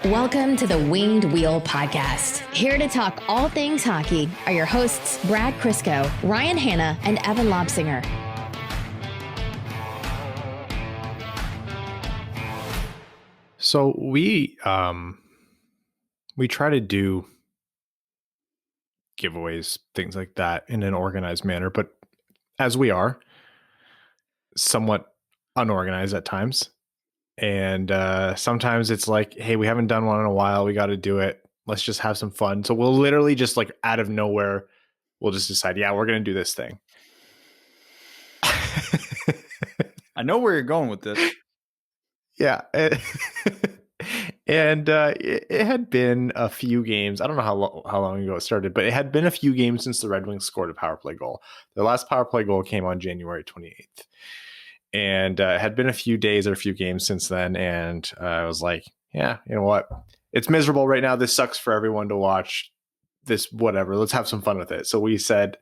Welcome to the Winged Wheel Podcast. Here to talk all things hockey are your hosts, Brad Crisco, Ryan Hanna, and Evan Lobsinger. So we try to do giveaways, things like that in an organized manner, but as we are somewhat unorganized at times, and sometimes it's like, hey, we haven't done one in a while, we got to do it, let's just have some fun. So we'll literally just like out of nowhere, we'll just decide, yeah, we're gonna do this thing. I know where you're going with this. Yeah. And it had been a few games. I don't know how long ago it started, but it had been a few games since the Red Wings scored a power play goal. Their last power play goal came on January 28th. And it had been a few days or a few games since then. And I was like, yeah, you know what? It's miserable right now. This sucks for everyone to watch this, whatever. Let's have some fun with it. So we said,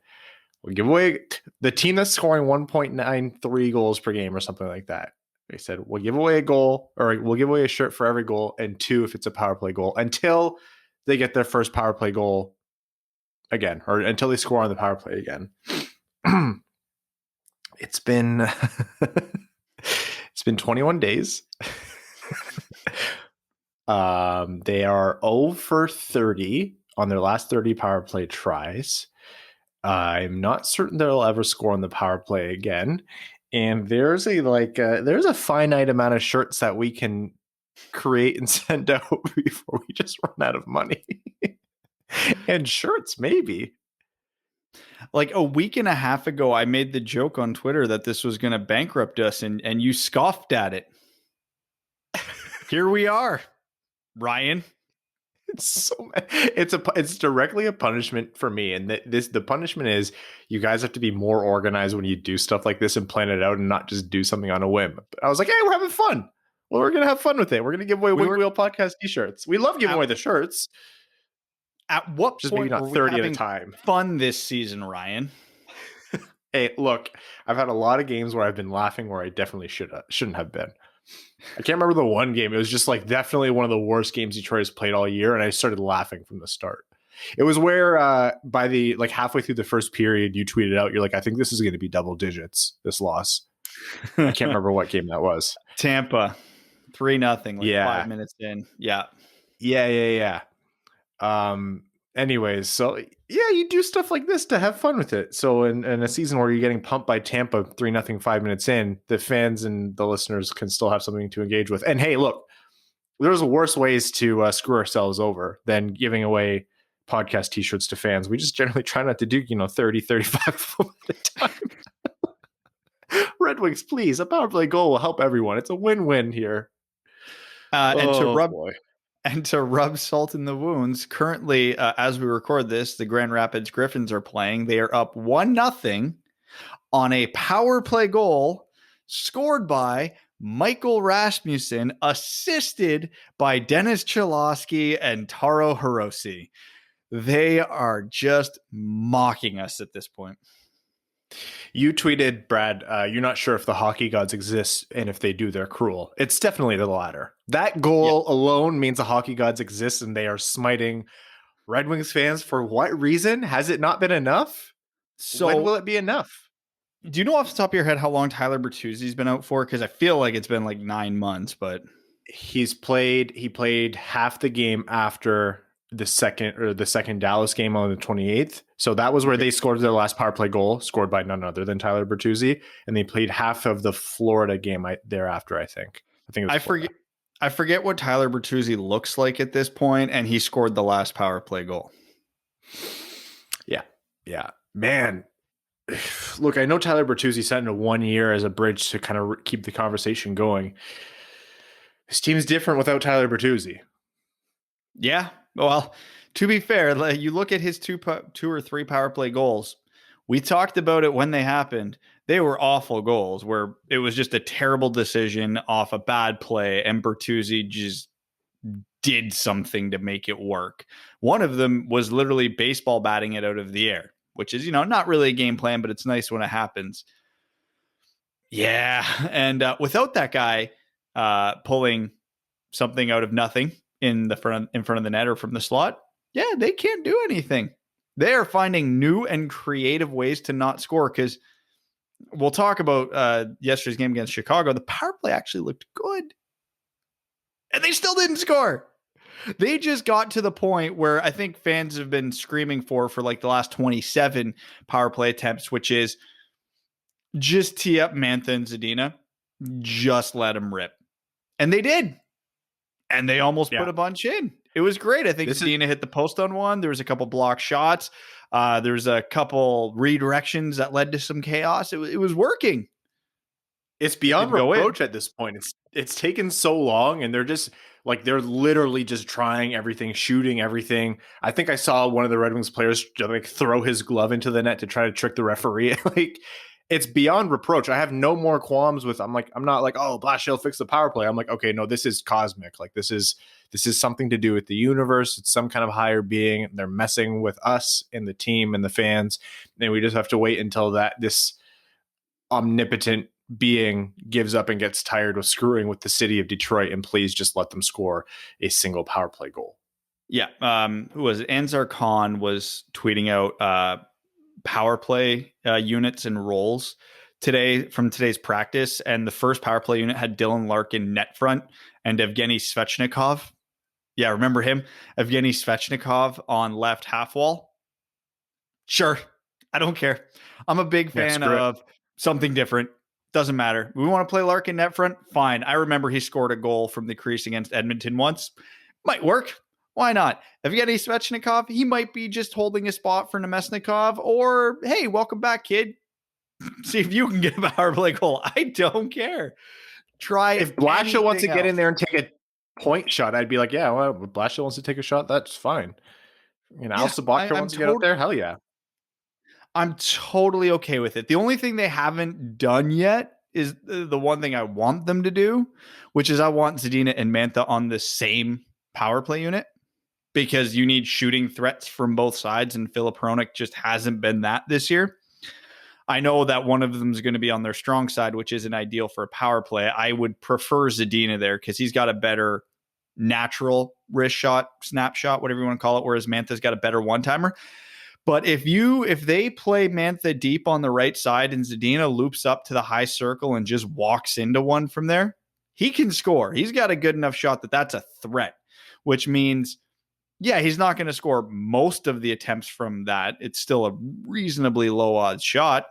we'll give away the team that's scoring 1.93 goals per game or something like that. They said, we'll give away a goal, or we'll give away a shirt for every goal, and 2 if it's a power play goal, until they get their first power play goal again, or until they score on the power play again. It's been 21 days. They are 0 for 30 on their last 30 power play tries. I'm not certain they'll ever score on the power play again. And there's a finite amount of shirts that we can create and send out before we just run out of money. And shirts, maybe. Like a week and a half ago, I made the joke on Twitter that this was going to bankrupt us, and you scoffed at it. Here we are, Ryan. It's directly a punishment for me, and the punishment is you guys have to be more organized when you do stuff like this and plan it out and not just do something on a whim. I was like, hey, we're having fun. Well, we're gonna have fun with it. We're gonna give away Wing Wheel Podcast t-shirts. We love giving away the shirts. At what just point maybe not 30 at a time. Fun this season, Ryan. Hey, look, I've had a lot of games where I've been laughing where I definitely shouldn't have been. I can't remember the one game. It was just like definitely one of the worst games Detroit has played all year, and I started laughing from the start. It was where by the halfway through the first period, you tweeted out, you're like, I think this is going to be double digits, this loss. I can't remember what game that was. Tampa, 3-0, 5 minutes in. Yeah. Anyways, so yeah, you do stuff like this to have fun with it. So in a season where you're getting pumped by Tampa 3-0 5 minutes in, the fans and the listeners can still have something to engage with. And hey, look, there's worse ways to screw ourselves over than giving away podcast t-shirts to fans. We just generally try not to do 30 35 at a time. Red Wings, please, a power play goal will help everyone. It's a win-win here. And to rub salt in the wounds, currently, as we record this, the Grand Rapids Griffins are playing. They are up 1-0 on a power play goal scored by Michael Rasmussen, assisted by Dennis Cholowski and Taro Hirose. They are just mocking us at this point. You tweeted, Brad, you're not sure if the hockey gods exist, and if they do, they're cruel. It's definitely the latter. That goal alone means the hockey gods exist, and they are smiting Red Wings fans. For what reason? Has it not been enough? So when will it be enough? Do you know off the top of your head how long Tyler Bertuzzi's been out for? Because I feel like it's been like 9 months, but he played half the game after the second Dallas game on the 28th. So that was where they scored their last power play goal, scored by none other than Tyler Bertuzzi, and they played half of the Florida game thereafter. I think it was I forget what Tyler Bertuzzi looks like at this point, and he scored the last power play goal. Yeah, man. Look, I know Tyler Bertuzzi signed a 1 year as a bridge to kind of keep the conversation going. This team's different without Tyler Bertuzzi. Yeah. Well, to be fair, you look at his two or three power play goals. We talked about it when they happened. They were awful goals where it was just a terrible decision off a bad play, and Bertuzzi just did something to make it work. One of them was literally baseball batting it out of the air, which is, not really a game plan, but it's nice when it happens. Yeah. And without that guy pulling something out of nothing in front of the net or from the slot, yeah, they can't do anything. They are finding new and creative ways to not score, because we'll talk about yesterday's game against Chicago. The power play actually looked good, and they still didn't score. They just got to the point where I think fans have been screaming for like the last 27 power play attempts, which is just tee up Mantha and Zadina. Just let them rip. And they did. And they almost put a bunch in. It was great. I think Zadina hit the post on one. There was a couple block shots. There's a couple redirections that led to some chaos. It was working. It's beyond reproach at this point. It's taken so long, and they're literally just trying everything, shooting everything. I think I saw one of the Red Wings players like throw his glove into the net to try to trick the referee. Like, it's beyond reproach. I have no more qualms with. I'm not like, oh, Blashill fix the power play. I'm like, okay, no, this is cosmic. Like, this is something to do with the universe. It's some kind of higher being. They're messing with us and the team and the fans, and we just have to wait until this omnipotent being gives up and gets tired of screwing with the city of Detroit, and please just let them score a single power play goal. Yeah. Who was it? Anzar Khan was tweeting out power play units and roles today from today's practice. And the first power play unit had Dylan Larkin net front and Evgeny Svechnikov. Yeah. Remember him? Evgeny Svechnikov on left half wall. Sure. I don't care. I'm a big fan of something different. Doesn't matter. We want to play Larkin net front. Fine. I remember he scored a goal from the crease against Edmonton once. Might work. Why not? Evgeny Svechnikov, he might be just holding a spot for Nemesnikov, or, hey, welcome back, kid. See if you can get a power play goal. I don't care. Try if Blashill wants to get in there and take a point shot, I'd be like, yeah, well, if Blashill wants to take a shot, that's fine. Al Sobotka wants to get up there, hell yeah. I'm totally okay with it. The only thing they haven't done yet is the one thing I want them to do, which is I want Zadina and Mantha on the same power play unit, because you need shooting threats from both sides, and Filip Hronek just hasn't been that this year. I know that one of them is going to be on their strong side, which isn't ideal for a power play. I would prefer Zadina there because he's got a better natural wrist shot, snapshot, whatever you want to call it, whereas Mantha's got a better one-timer. But if they play Mantha deep on the right side and Zadina loops up to the high circle and just walks into one from there, he can score. He's got a good enough shot that's a threat, which means, yeah, he's not going to score most of the attempts from that. It's still a reasonably low odds shot,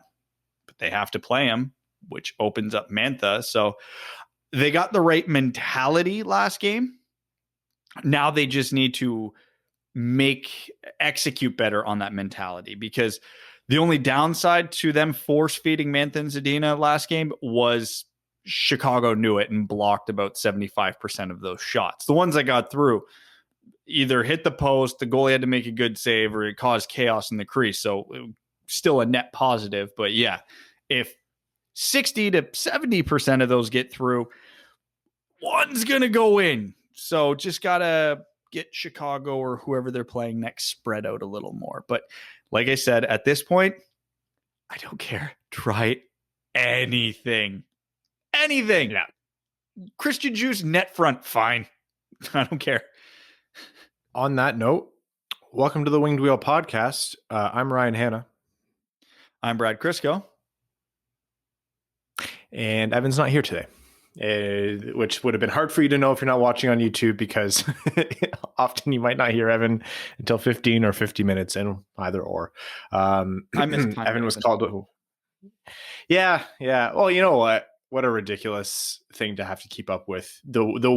but they have to play him, which opens up Mantha. So they got the right mentality last game. Now they just need to execute better on that mentality, because the only downside to them force feeding Mantha and Zadina last game was Chicago knew it and blocked about 75% of those shots. The ones that got through either hit the post, the goalie had to make a good save, or it caused chaos in the crease. So still a net positive. But yeah, if 60 to 70% of those get through, one's going to go in. So just got to get Chicago or whoever they're playing next spread out a little more. But like I said, at this point, I don't care. Try anything. Anything. Yeah. Christian Juice net front, fine. I don't care. On that note, welcome to the Winged Wheel Podcast. I'm Ryan Hanna. I'm Brad Crisco. And Evan's not here today, which would have been hard for you to know if you're not watching on YouTube, because often you might not hear Evan until 15 or 50 minutes in, either or. I missed time. Evan was called. Yeah. Well, you know what? What a ridiculous thing to have to keep up with. The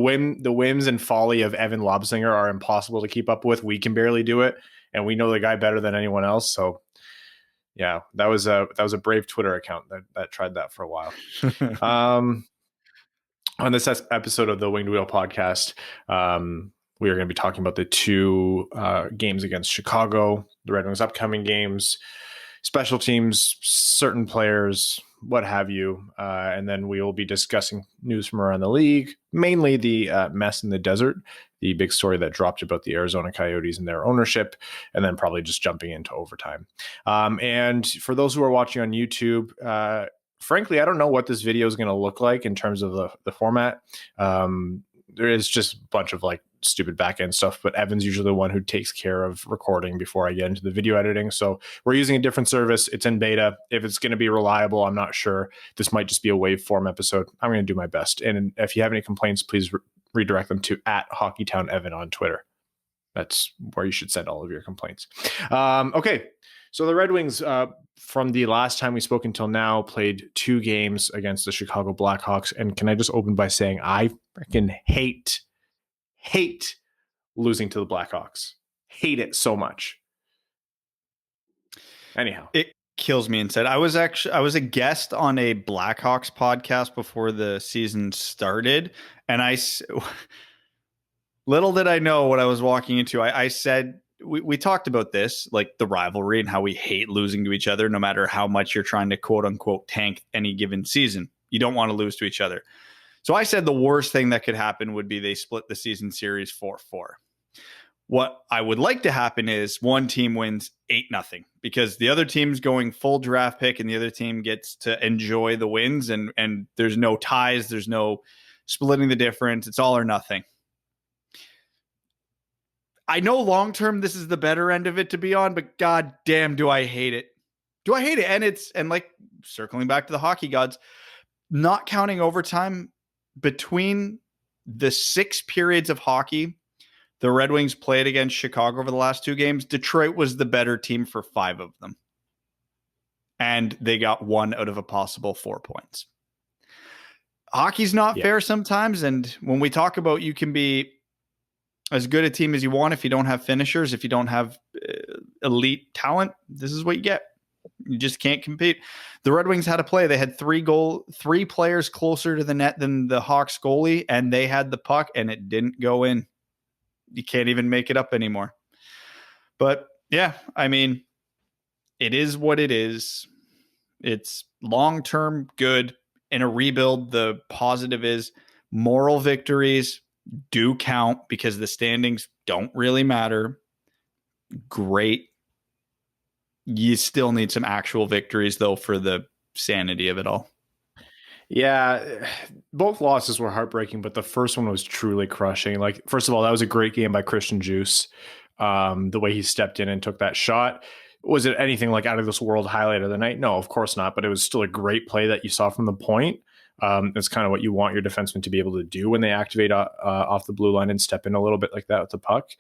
whims and folly of Evan Lobsinger are impossible to keep up with. We can barely do it, and we know the guy better than anyone else. So, yeah, that was a brave Twitter account that tried that for a while. On this episode of the Winged Wheel Podcast, we are going to be talking about the two games against Chicago, the Red Wings' upcoming games, special teams, certain players, what have you. And then we will be discussing news from around the league, mainly the mess in the desert, the big story that dropped about the Arizona Coyotes and their ownership, and then probably just jumping into overtime. And for those who are watching on YouTube, frankly, I don't know what this video is going to look like in terms of the format. There is just a bunch of like stupid back end stuff, but Evan's usually the one who takes care of recording before I get into the video editing. So we're using a different service. It's in beta. If it's going to be reliable, I'm not sure. This might just be a waveform episode. I'm going to do my best. And if you have any complaints, please redirect them to @HockeytownEvan on Twitter. That's where you should send all of your complaints. Okay. So the Red Wings, from the last time we spoke until now, played 2 games against the Chicago Blackhawks. And can I just open by saying I freaking hate losing to the Blackhawks. Hate it so much. Anyhow. It kills me inside. I was a guest on a Blackhawks podcast before the season started. And little did I know what I was walking into. I said, we talked about this, like the rivalry and how we hate losing to each other, no matter how much you're trying to quote unquote tank any given season. You don't want to lose to each other. So I said the worst thing that could happen would be they split the season series 4-4. What I would like to happen is one team wins 8-0 because the other team's going full draft pick and the other team gets to enjoy the wins and there's no ties. There's no splitting the difference. It's all or nothing. I know long-term this is the better end of it to be on, but god damn, do I hate it. And like circling back to the hockey gods, not counting overtime, between the 6 periods of hockey the Red Wings played against Chicago over the last 2 games, Detroit was the better team for 5 of them. And they got 1 out of a possible 4 points. Hockey's not fair sometimes. And when we talk about you can be as good a team as you want if you don't have finishers, if you don't have elite talent, this is what you get. You just can't compete. The Red Wings had a play. They had 3 players closer to the net than the Hawks goalie, and they had the puck, and it didn't go in. You can't even make it up anymore. But yeah, I mean, it is what it is. It's long-term good. In a rebuild, the positive is moral victories do count because the standings don't really matter. Great. You still need some actual victories, though, for the sanity of it all. Yeah, both losses were heartbreaking, but the first one was truly crushing. Like, first of all, that was a great game by Christian Juice. The way he stepped in and took that shot. Was it anything like out of this world highlight of the night? No, of course not. But it was still a great play that you saw from the point. It's kind of what you want your defensemen to be able to do when they activate off the blue line and step in a little bit like that with the puck.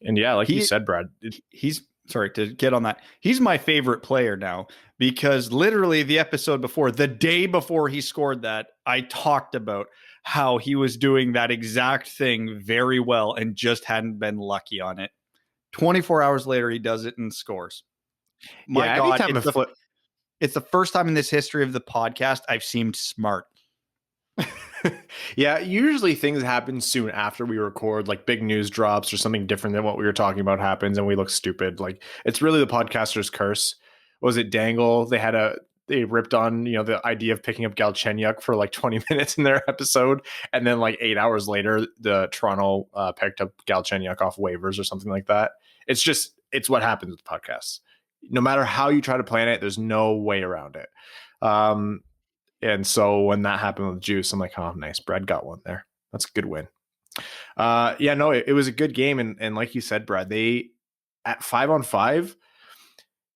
And yeah, like you said, Brad, he's sorry to get on that. He's my favorite player now because literally the episode before, the day before he scored that, I talked about how he was doing that exact thing very well and just hadn't been lucky on it. 24 hours later, he does it and scores. My God, it's the first time in this history of the podcast I've seemed smart. Yeah, usually things happen soon after we record, like big news drops or something different than what we were talking about happens and we look stupid. Like, it's really the podcaster's curse. Was it Dangle? They ripped on, the idea of picking up Galchenyuk for like 20 minutes in their episode. And then like 8 hours later, the Toronto picked up Galchenyuk off waivers or something like that. It's what happens with podcasts. No matter how you try to plan it, there's no way around it. And so when that happened with Juice, I'm like, oh, nice. Brad got one there. That's a good win. It was a good game. And like you said, Brad, they at 5-on-5,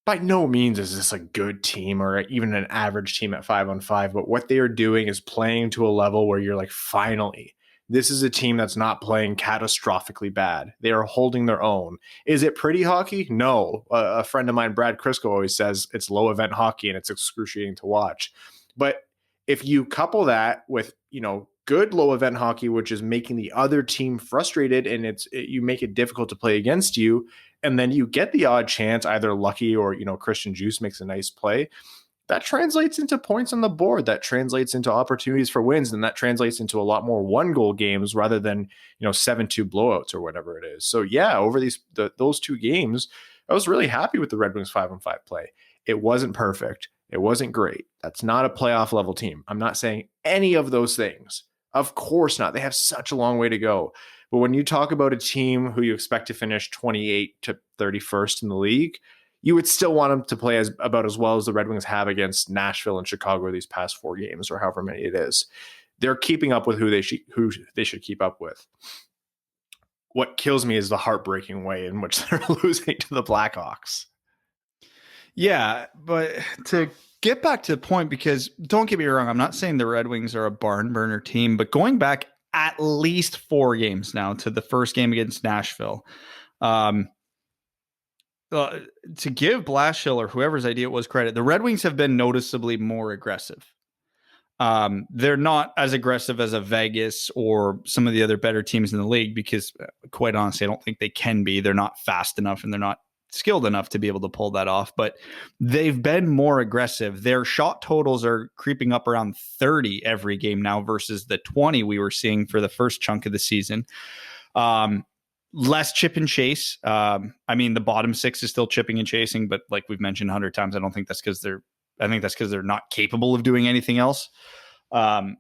by no means is this a good team or even an average team at 5-on-5. But what they are doing is playing to a level where you're like, finally, this is a team that's not playing catastrophically bad. They are holding their own. Is it pretty hockey? No. A friend of mine, Brad Crisco, always says it's low event hockey and it's excruciating to watch. But if you couple that with, good low event hockey, which is making the other team frustrated and you make it difficult to play against you, and then you get the odd chance, either lucky or, Christian Juice makes a nice play, that translates into points on the board. That translates into opportunities for wins. And that translates into a lot more 1-goal games rather than, 7-2 blowouts or whatever it is. So yeah, over those 2 games, I was really happy with the Red Wings 5-on-5 play. It wasn't perfect. It wasn't great. That's not a playoff level team. I'm not saying any of those things. Of course not. They have such a long way to go. But when you talk about a team who you expect to finish 28 to 31st in the league, you would still want them to play about as well as the Red Wings have against Nashville and Chicago these past 4 games or however many it is. They're keeping up with who they should keep up with. what kills me is the heartbreaking way in which they're losing to the Blackhawks. Yeah, but to get back to the point, because don't get me wrong, I'm not saying the Red Wings are a barn burner team, but going back at least 4 games now to the first game against Nashville, to give Blashill or whoever's idea it was credit, the Red Wings have been noticeably more aggressive. They're not as aggressive as a Vegas or some of the other better teams in the league because, quite honestly, I don't think they can be. They're not fast enough and they're not skilled enough to be able to pull that off, but they've been more aggressive. Their shot totals are creeping up around 30 every game now versus the 20 we were seeing for the first chunk of the season. Less chip and chase. I mean, the bottom 6 is still chipping and chasing, but like we've mentioned 100 times, I think that's because they're not capable of doing anything else,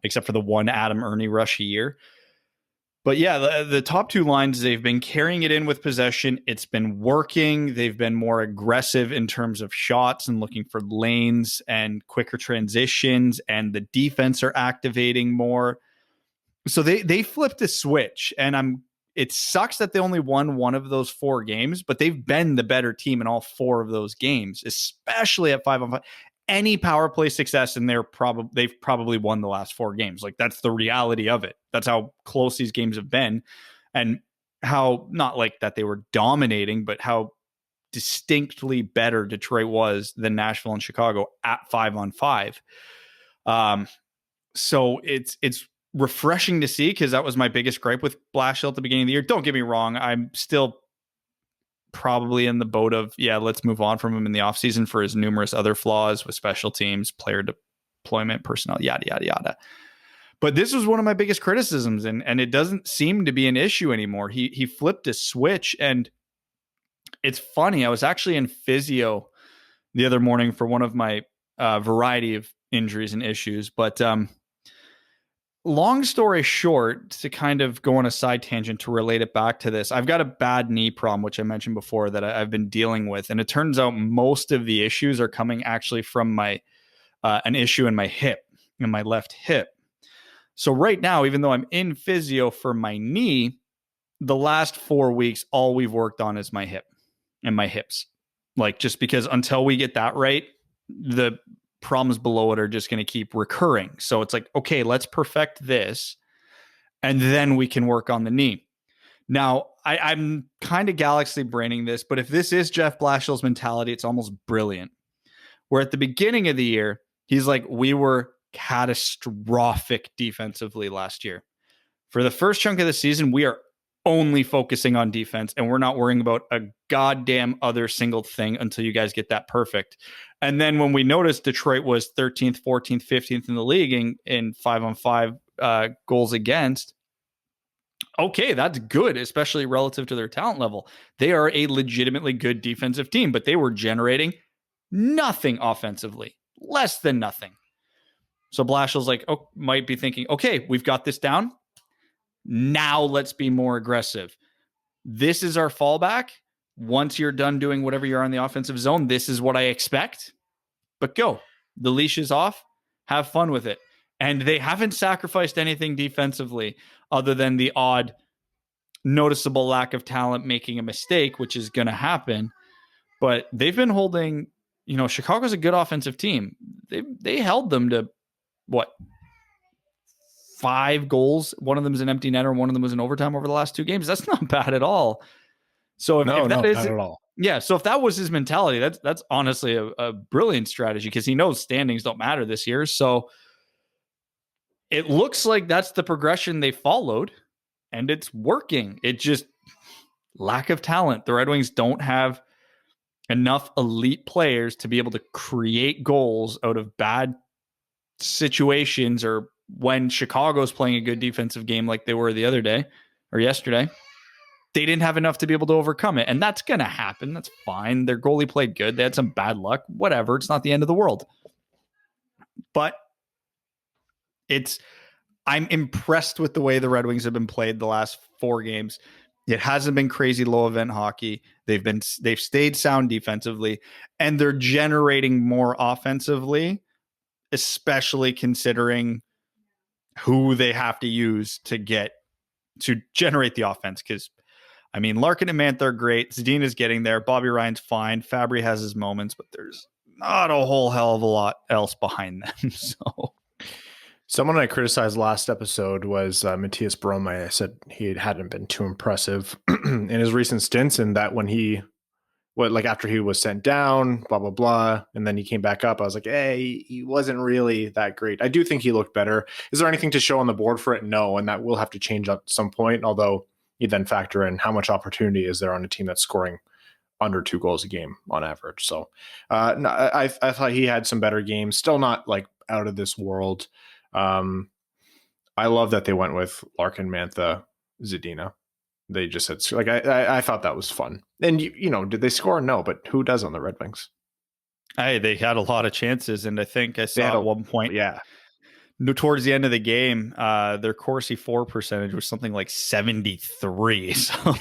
except for the one Adam Ernie rush a year. But yeah, the top 2 lines, they've been carrying it in with possession. It's been working. They've been more aggressive in terms of shots and looking for lanes and quicker transitions, and the defense are activating more. So they flipped a switch, and it sucks that they only won one of those 4 games, but they've been the better team in all 4 of those games, especially at 5-on-5. Any power play success, and they've probably won the last 4 games. Like, that's the reality of it. That's how close these games have been, and how, not like that they were dominating, but how distinctly better Detroit was than Nashville and Chicago at 5-on-5. So it's refreshing to see, because that was my biggest gripe with Blashill at the beginning of the year. Don't get me wrong, I'm still probably in the boat of, let's move on from him in the offseason for his numerous other flaws with special teams, player deployment, personnel, yada, yada, yada. But this was one of my biggest criticisms, and it doesn't seem to be an issue anymore. He flipped a switch, and it's funny. I was actually in physio the other morning for one of my variety of injuries and issues, but long story short, to kind of go on a side tangent to relate it back to this, I've got a bad knee problem, which I mentioned before, that I've been dealing with. And it turns out most of the issues are coming actually from my an issue in my hip, in my left hip. So right now, even though I'm in physio for my knee, the last 4 weeks, all we've worked on is my hip and my hips. Like, just because until we get that right, the problems below it are just going to keep recurring. So it's like, okay, let's perfect this, and then we can work on the knee. Now, I'm kind of galaxy braining this, but if this is Jeff Blashill's mentality, it's almost brilliant. Where at the beginning of the year, he's like, we were catastrophic defensively last year. For the first chunk of the season, we are only focusing on defense, and we're not worrying about a goddamn other single thing until you guys get that perfect. And then when we noticed Detroit was 13th, 14th, 15th in the league in 5-on-5 goals against, okay, that's good, especially relative to their talent level. They are a legitimately good defensive team, but they were generating nothing offensively, less than nothing. So Blashill's like, might be thinking, okay, we've got this down. Now let's be more aggressive. This is our fallback. Once you're done doing whatever you're on the offensive zone, this is what I expect. But go. The leash is off. Have fun with it. And they haven't sacrificed anything defensively other than the odd noticeable lack of talent making a mistake, which is going to happen. But they've been holding, Chicago's a good offensive team. They held them to, 5 goals. One of them is an empty netter, one of them was in overtime over the last 2 games. That's not bad at all. So if that is, not at all. Yeah. So if that was his mentality, that's honestly a brilliant strategy, because he knows standings don't matter this year. So it looks like that's the progression they followed, and it's working. It just lack of talent. The Red Wings don't have enough elite players to be able to create goals out of bad situations, or when Chicago's playing a good defensive game like they were the other day or yesterday, they didn't have enough to be able to overcome it. And that's going to happen. That's fine. Their goalie played good. They had some bad luck, whatever. It's not the end of the world. But I'm impressed with the way the Red Wings have been played the last 4 games. It hasn't been crazy low event hockey. They've stayed sound defensively, and they're generating more offensively, especially considering who they have to use to generate the offense. Because I mean, Larkin and Mantha are great. Zadina's getting there. Bobby Ryan's fine. Fabry has his moments, but there's not a whole hell of a lot else behind them. So someone I criticized last episode was Matthias Brome. I said he hadn't been too impressive in his recent stints, and that when after he was sent down, blah, blah, blah, and then he came back up, I was like, hey, he wasn't really that great. I do think he looked better. Is there anything to show on the board for it? No, and that will have to change at some point, although you then factor in how much opportunity is there on a team that's scoring under 2 goals a game on average. So no, I thought he had some better games, still not like out of this world. I love that they went with Larkin, Mantha, Zadina. They just said, like, I thought that was fun. And, did they score? No, but who does on the Red Wings? Hey, they had a lot of chances. And I think I saw at one point, towards the end of the game, their Corsi for percentage was something like 73. So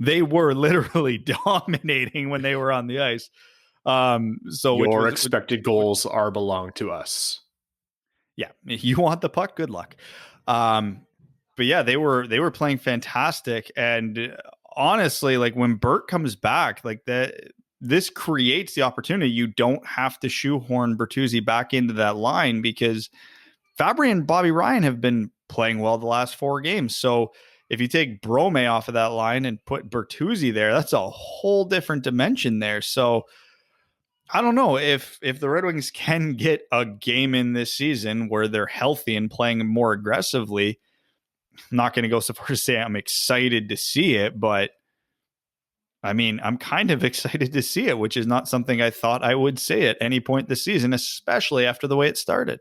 they were literally dominating when they were on the ice. So your expected goals are belong to us. Yeah, if you want the puck, good luck. But yeah, they were playing fantastic. And honestly, like when Bert comes back, like this creates the opportunity. You don't have to shoehorn Bertuzzi back into that line because Fabry and Bobby Ryan have been playing well the last 4 games. So if you take Brome off of that line and put Bertuzzi there, that's a whole different dimension there. So I don't know if the Red Wings can get a game in this season where they're healthy and playing more aggressively. I'm not going to go so far to say I'm excited to see it, but I mean, I'm kind of excited to see it, which is not something I thought I would say at any point this season, especially after the way it started.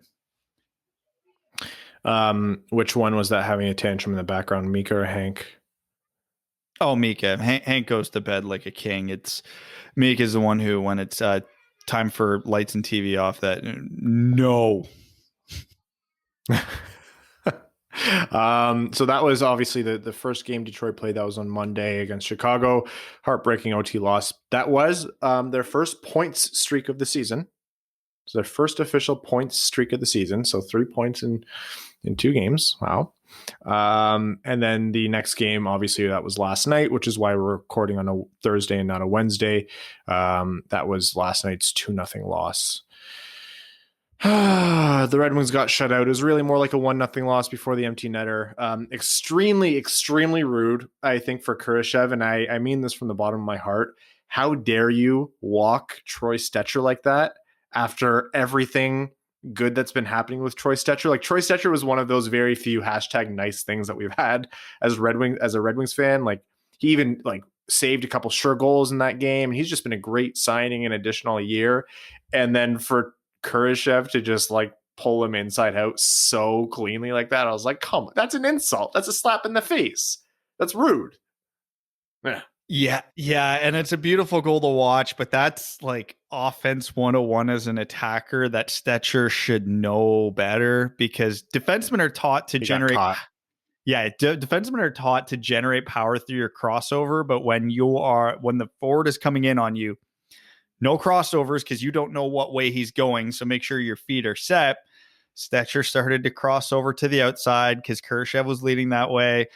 Which one was that having a tantrum in the background, Mika or Hank? Oh, Mika. Hank goes to bed like a king. Mika's the one who, when it's time for lights and TV off, that no. So that was obviously the first game Detroit played. That was on Monday against Chicago. Heartbreaking OT loss. That was their first points streak of the season. So their first official points streak of the season. So 3 points in 2 games. Wow. And then the next game, obviously, that was last night, which is why we're recording on a Thursday and not a Wednesday. That was last night's 2-0 loss. The Red Wings got shut out. It was really more like a 1-0 loss before the empty netter. Extremely, extremely rude, I think, for Kurashev. And I mean this from the bottom of my heart. How dare you walk Troy Stecher like that after everything good that's been happening with Troy Stecher? Like, Troy Stecher was one of those very few #nice things that we've had as a Red Wings fan. Like, he even saved a couple sure goals in that game. And he's just been a great signing an additional year. And then for Kurashev to just pull him inside out so cleanly like that, I was like, come on, that's an insult. That's a slap in the face. That's rude. Yeah. And it's a beautiful goal to watch, but that's like offense 101 as an attacker that Stecher should know better, because defensemen are taught to generate. Yeah, defensemen are taught to generate power through your crossover, but when the forward is coming in on you, no crossovers because you don't know what way he's going, so make sure your feet are set. Stecher started to cross over to the outside because Kurashev was leading that way.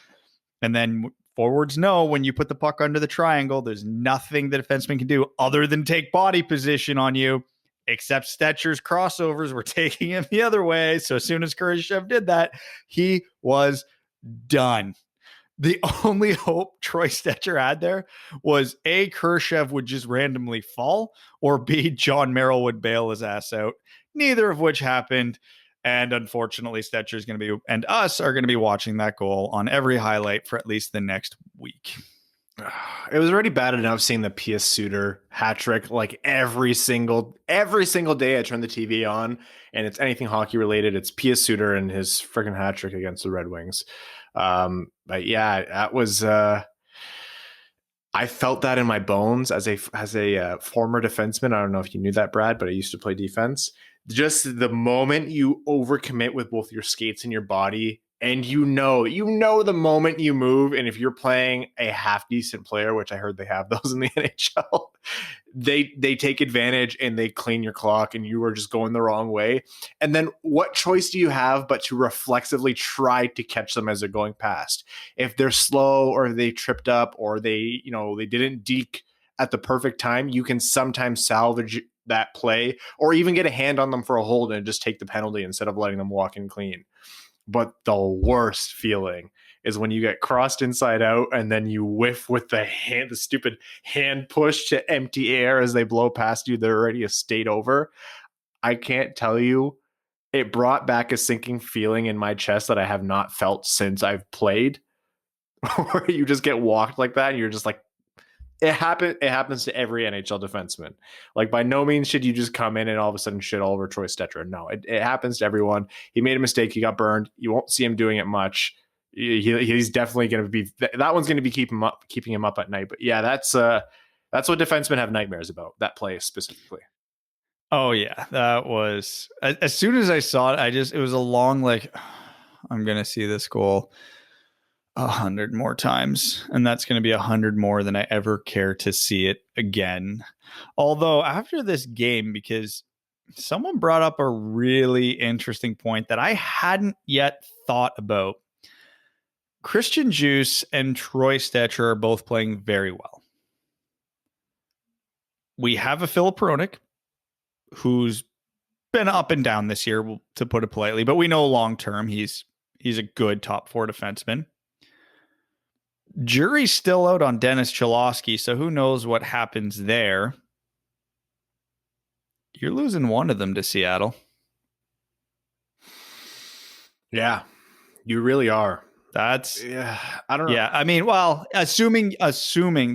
And then forwards know when you put the puck under the triangle, there's nothing the defenseman can do other than take body position on you, except Stetcher's crossovers were taking him the other way. So as soon as Kurashev did that, he was done. The only hope Troy Stecher had there was A, Kurashev would just randomly fall, or B, John Merrill would bail his ass out. Neither of which happened. And unfortunately, Stetcher and us are going to be watching that goal on every highlight for at least the next week. It was already bad enough seeing the Pius Suter hat trick every single day I turn the TV on and it's anything hockey related. It's Pius Suter and his freaking hat trick against the Red Wings. But yeah, that was I felt that in my bones as a former defenseman. I don't know if you knew that, Brad, but I used to play defense. Just the moment you overcommit with both your skates and your body, and you know the moment you move, and if you're playing a half decent player, which I heard they have those in the NHL, they take advantage and they clean your clock and you are just going the wrong way. And then what choice do you have but to reflexively try to catch them as they're going past? If they're slow or they tripped up or they didn't deke at the perfect time, you can sometimes salvage that play or even get a hand on them for a hold and just take the penalty instead of letting them walk in clean. But the worst feeling is when you get crossed inside out and then you whiff with the stupid hand push to empty air as they blow past you. They're already a state over. I can't tell you. It brought back a sinking feeling in my chest that I have not felt since I've played, where you just get walked like that and you're just like, it happens to every NHL defenseman. Like, by no means should you just come in and all of a sudden shit all over Troy Stecher. No, it happens to everyone. He made a mistake. He got burned. You won't see him doing it much. He's definitely going to be, that one's going to be keeping him up at night. But yeah, that's what defensemen have nightmares about, that play specifically. Oh yeah, that was, as soon as I saw it, it was a long, like, I'm going to see this goal 100 more times, and that's going to be 100 more than I ever care to see it again. Although after this game, because someone brought up a really interesting point that I hadn't yet thought about. Christian Djoos and Troy Stecher are both playing very well. We have a Filip Hronek who's been up and down this year, to put it politely, but we know long-term he's a good top four defenseman. Jury's still out on Dennis Cholowski, so who knows what happens there. You're losing one of them to Seattle. Yeah, you really are. I don't know. Yeah, I mean, well, assuming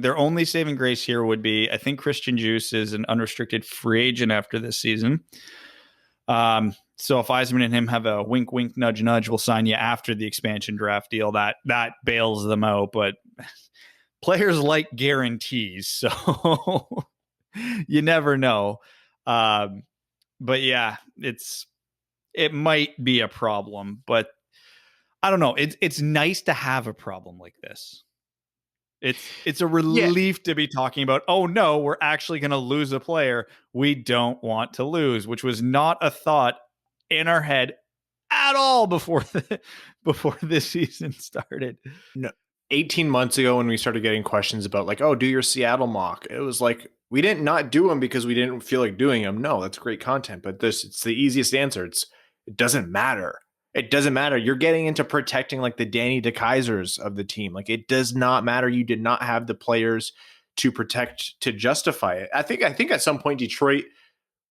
their only saving grace here would be, I think Christian Djoos is an unrestricted free agent after this season. So if Yzerman and him have a wink, wink, nudge, nudge, we'll sign you after the expansion draft deal, that bails them out. But players like guarantees, so you never know. But yeah, it might be a problem, but I don't know. It's nice to have a problem like this. It's a relief to be talking about, oh no, we're actually going to lose a player we don't want to lose, which was not a thought in our head at all before this season started. No, 18 months ago when we started getting questions about like, oh, do your Seattle mock. It was like, we didn't not do them because we didn't feel like doing them. No, that's great content, but it's the easiest answer. It doesn't matter. It doesn't matter. You're getting into protecting like the Danny DeKeisers of the team. Like, it does not matter. You did not have the players to protect, to justify it. I think at some point Detroit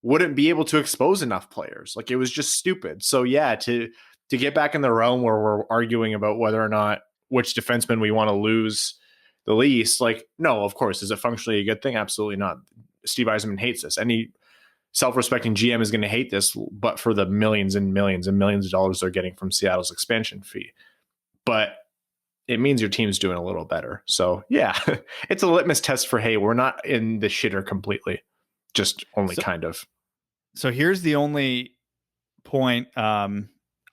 wouldn't be able to expose enough players. Like, it was just stupid. So yeah, to get back in the realm where we're arguing about whether or not which defenseman we want to lose the least, like, no, of course. Is it functionally a good thing? Absolutely not. Steve Yzerman hates this. Any self-respecting GM is going to hate this, but for the millions and millions and millions of dollars they're getting from Seattle's expansion fee. But it means your team's doing a little better. So yeah, it's a litmus test for, hey, we're not in the shitter completely, just only kind of. So here's the only point.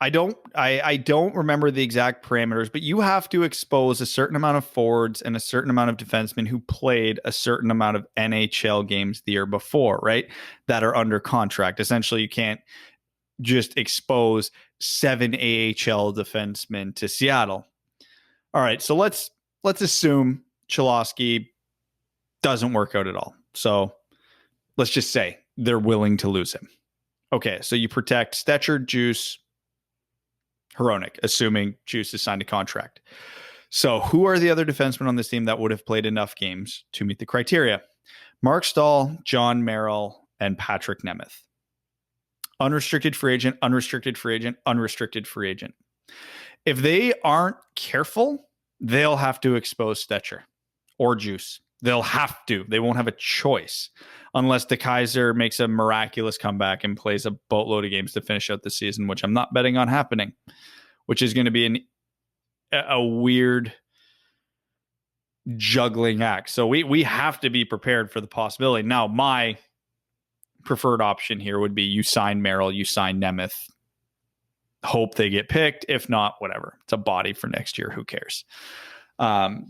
I don't remember the exact parameters, but you have to expose a certain amount of forwards and a certain amount of defensemen who played a certain amount of NHL games the year before, right? That are under contract. Essentially, you can't just expose 7 AHL defensemen to Seattle. All right, so let's assume Cholowski doesn't work out at all. So let's just say they're willing to lose him. Okay, so you protect Stecher, Djoos, Hronek, assuming Djoos has signed a contract. So who are the other defensemen on this team that would have played enough games to meet the criteria? Mark Stahl, John Merrill, and Patrick Nemeth. Unrestricted free agent, unrestricted free agent, unrestricted free agent. If they aren't careful, they'll have to expose Stecher or Djoos. They'll have to. They won't have a choice unless DeKeyser makes a miraculous comeback and plays a boatload of games to finish out the season, which I'm not betting on happening, which is going to be a weird juggling act. So we have to be prepared for the possibility. Now, my preferred option here would be you sign Merrill, you sign Nemeth, hope they get picked. If not, whatever. It's a body for next year. Who cares?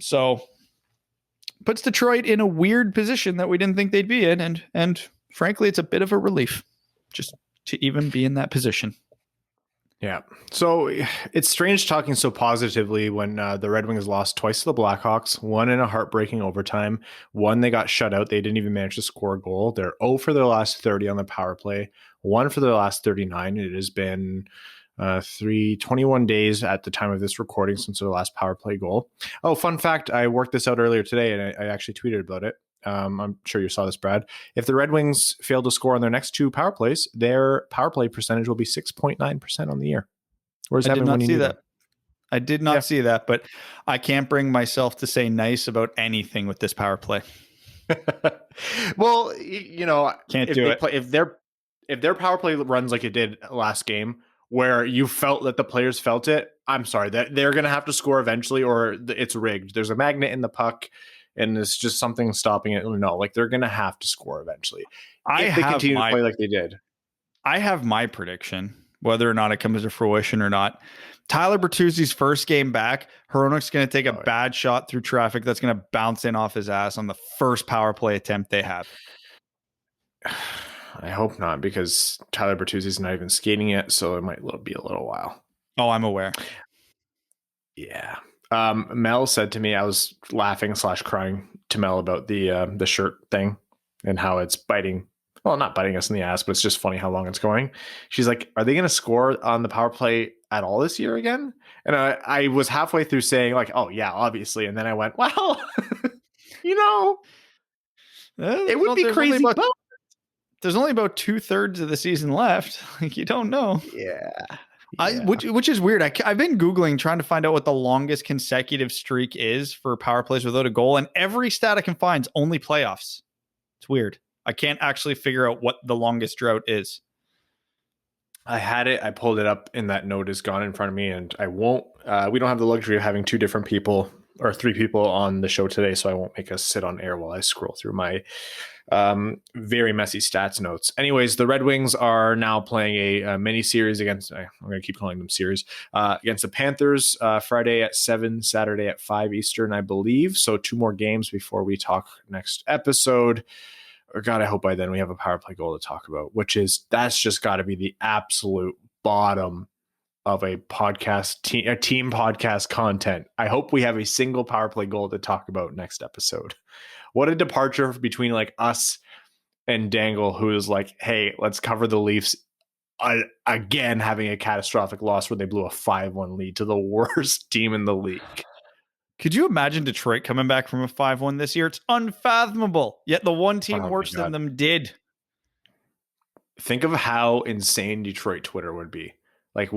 So puts Detroit in a weird position that we didn't think they'd be in. And frankly, it's a bit of a relief just to even be in that position. Yeah. So it's strange talking so positively when the Red Wings lost twice to the Blackhawks, one in a heartbreaking overtime, one they got shut out. They didn't even manage to score a goal. They're 0 for their last 30 on the power play, 1 for their last 39. It has been 21 days at the time of this recording since their last power play goal. Oh, fun fact. I worked this out earlier today and I actually tweeted about it. I'm sure you saw this, Brad. If the Red Wings fail to score on their next 2 power plays, their power play percentage will be 6.9% on the year. Where's I did Evan not when you see need that. him? I did not see that, but I can't bring myself to say nice about anything with this power play. Well, you know, Can't if do they it. play, if their power play runs like it did last game, where you felt that the players felt it, I'm sorry that they're going to have to score eventually, or it's rigged. There's a magnet in the puck, and it's just something stopping it. No, like they're going to have to score eventually if they continue to play like they did. I have my prediction, whether or not it comes to fruition or not. Tyler Bertuzzi's first game back, Hronek's going to take a bad shot through traffic that's going to bounce in off his ass on the first power play attempt they have. I hope not, because Tyler Bertuzzi's not even skating yet, so it might be a little while. Oh, I'm aware. Yeah. Mel said to me, I was laughing / crying to Mel about the shirt thing and how it's biting. Well, not biting us in the ass, but it's just funny how long it's going. She's like, are they going to score on the power play at all this year again? And I was halfway through saying like, oh yeah, obviously. And then I went, well, you know, it would be crazy. There's only about 2/3 of the season left. Like, you don't know. Yeah. Which is weird. I've been Googling trying to find out what the longest consecutive streak is for power plays without a goal. And every stat I can find is only playoffs. It's weird. I can't actually figure out what the longest drought is. I had it. I pulled it up and that note is gone in front of me, and I won't. We don't have the luxury of having 2 different people or 3 people on the show today, so I won't make us sit on air while I scroll through my very messy stats notes. Anyways, the Red Wings are now playing a mini series against, I'm going to keep calling them series, against the Panthers Friday at 7, Saturday at 5 Eastern, I believe. So 2 more games before we talk next episode. Or God, I hope by then we have a power play goal to talk about, that's just got to be the absolute bottom of a podcast team podcast content. I hope we have a single power play goal to talk about next episode. What a departure between like us and Dangle, who is like, hey, let's cover the Leafs again, having a catastrophic loss where they blew a 5-1 lead to the worst team in the league. Could you imagine Detroit coming back from a 5-1 this year? It's unfathomable. Yet the one team worse than them did. Think of how insane Detroit Twitter would be. Like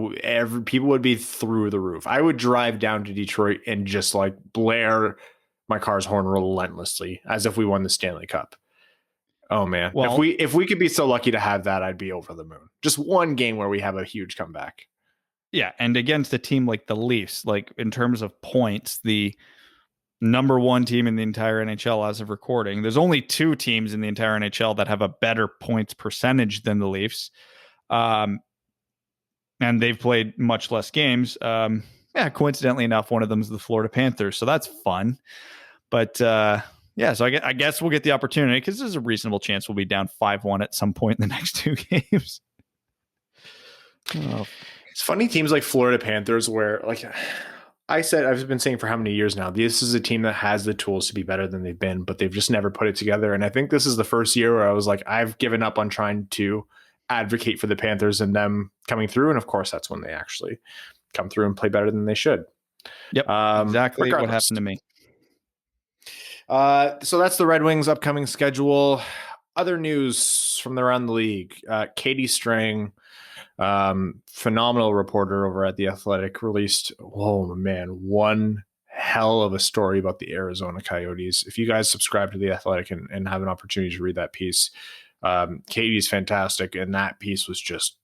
people would be through the roof. I would drive down to Detroit and just like blare my car's horn relentlessly as if we won the Stanley Cup. Oh man. Well, if we could be so lucky to have that, I'd be over the moon. Just one game where we have a huge comeback. Yeah, and against a team like the Leafs, like in terms of points, the number 1 team in the entire NHL as of recording. There's only 2 teams in the entire NHL that have a better points percentage than the Leafs. And they've played much less games. Coincidentally enough, one of them is the Florida Panthers. So that's fun. But so I guess we'll get the opportunity because there's a reasonable chance we'll be down 5-1 at some point in the next 2 games. Oh. It's funny teams like Florida Panthers where, like I've been saying for how many years now, this is a team that has the tools to be better than they've been, but they've just never put it together. And I think this is the first year where I was like, I've given up on trying to advocate for the Panthers and them coming through. And of course, that's when they actually come through and play better than they should. Yep, exactly what happened to me. So that's the Red Wings' upcoming schedule. Other news from around the league. Katie Strang, phenomenal reporter over at The Athletic, released, oh man, one hell of a story about the Arizona Coyotes. If you guys subscribe to The Athletic and have an opportunity to read that piece, Katie's fantastic. And that piece was just,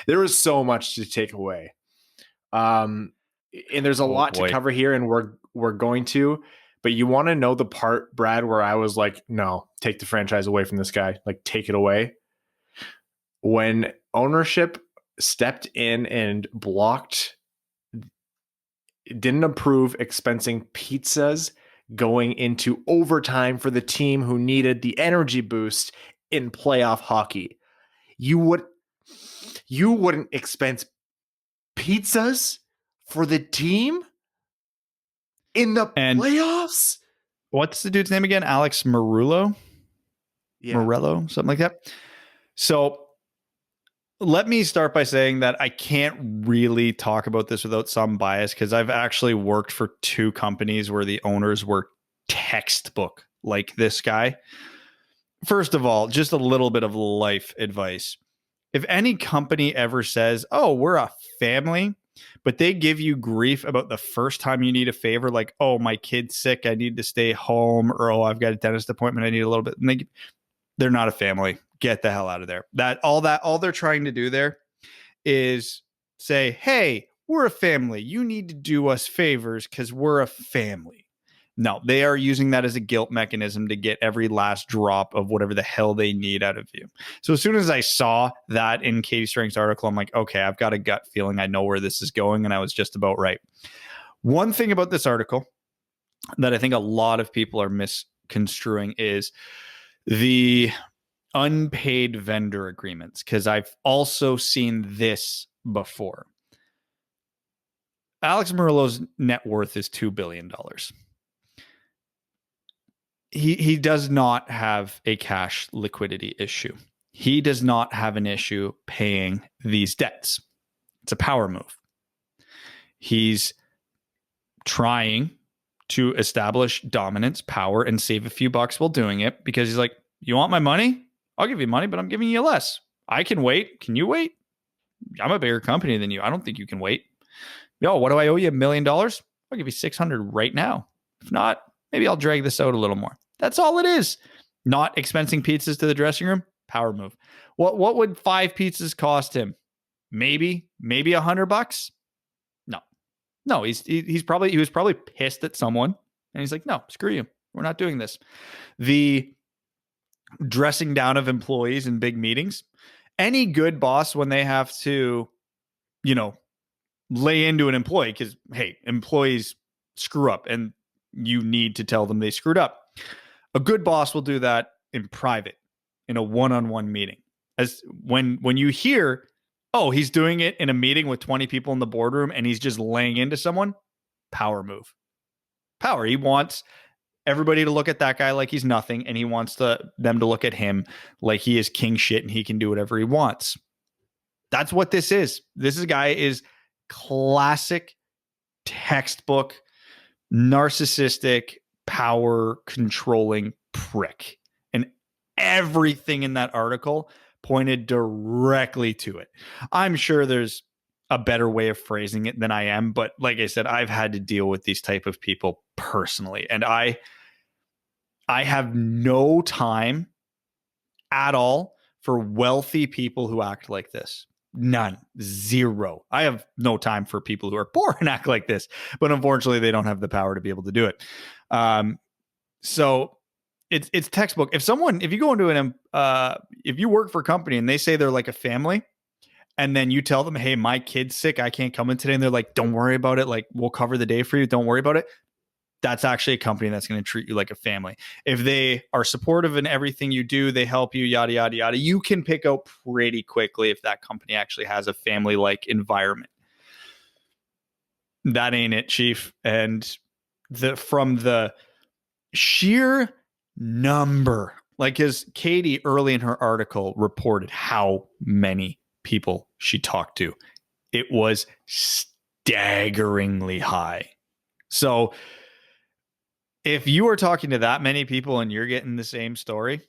there was so much to take away. And there's a lot to cover here, and we're going to, but you want to know the part, Brad, where I was like, no, take the franchise away from this guy, like take it away. When ownership stepped in and didn't approve expensing pizzas going into overtime for the team who needed the energy boost in playoff hockey. You wouldn't expense pizzas for the team in the playoffs? What's the dude's name again? Alex Marullo? Yeah. Morello, something like that. So let me start by saying that I can't really talk about this without some bias, because I've actually worked for 2 companies where the owners were textbook like this guy. First of all, just a little bit of life advice. If any company ever says, oh, we're a family, but they give you grief about the first time you need a favor, like, oh, my kid's sick, I need to stay home, or oh, I've got a dentist appointment, I need a little bit. And they're not a family. Get the hell out of there. All they're trying to do there is say, hey, we're a family. You need to do us favors because we're a family. No, they are using that as a guilt mechanism to get every last drop of whatever the hell they need out of you. So as soon as I saw that in Katie Strang's article, I'm like, okay, I've got a gut feeling. I know where this is going. And I was just about right. One thing about this article that I think a lot of people are misconstruing is the unpaid vendor agreements, because I've also seen this before. Alex Murillo's net worth is $2 billion. He does not have a cash liquidity issue. He does not have an issue paying these debts. It's a power move. He's trying to establish dominance, power, and save a few bucks while doing it, because he's like, you want my money? I'll give you money, but I'm giving you less. I can wait. Can you wait? I'm a bigger company than you. I don't think you can wait. Yo, what do I owe you? $1 million? I'll give you 600 right now. If not, maybe I'll drag this out a little more. That's all it is. Not expensing pizzas to the dressing room. Power move. What would 5 pizzas cost him? Maybe $100. No. He was probably pissed at someone, and he's like, no, screw you. We're not doing this. The dressing down of employees in big meetings. Any good boss, when they have to, lay into an employee, because hey, employees screw up and you need to tell them they screwed up. A good boss will do that in private, in a one-on-one meeting. As when you hear, oh, he's doing it in a meeting with 20 people in the boardroom and he's just laying into someone, power move. Power. He wants everybody to look at that guy like he's nothing, and he wants them to look at him like he is king shit and he can do whatever he wants. That's what this is. This guy is classic textbook narcissistic power controlling prick, and everything in that article pointed directly to it. I'm sure there's a better way of phrasing it than I am, but like I said, I've had to deal with these type of people personally, and I have no time at all for wealthy people who act like this. None. Zero. I have no time for people who are poor and act like this, but unfortunately they don't have the power to be able to do it. So it's textbook. If you go into if you work for a company and they say they're like a family, and then you tell them, hey, my kid's sick, I can't come in today. And they're like, don't worry about it. Like, we'll cover the day for you. Don't worry about it. That's actually a company that's going to treat you like a family. If they are supportive in everything you do, they help you, yada, yada, yada, you can pick out pretty quickly if that company actually has a family-like environment. That ain't it, Chief. And from the sheer number, like, as Katie early in her article reported how many people she talked to, it was staggeringly high. So if you are talking to that many people and you're getting the same story,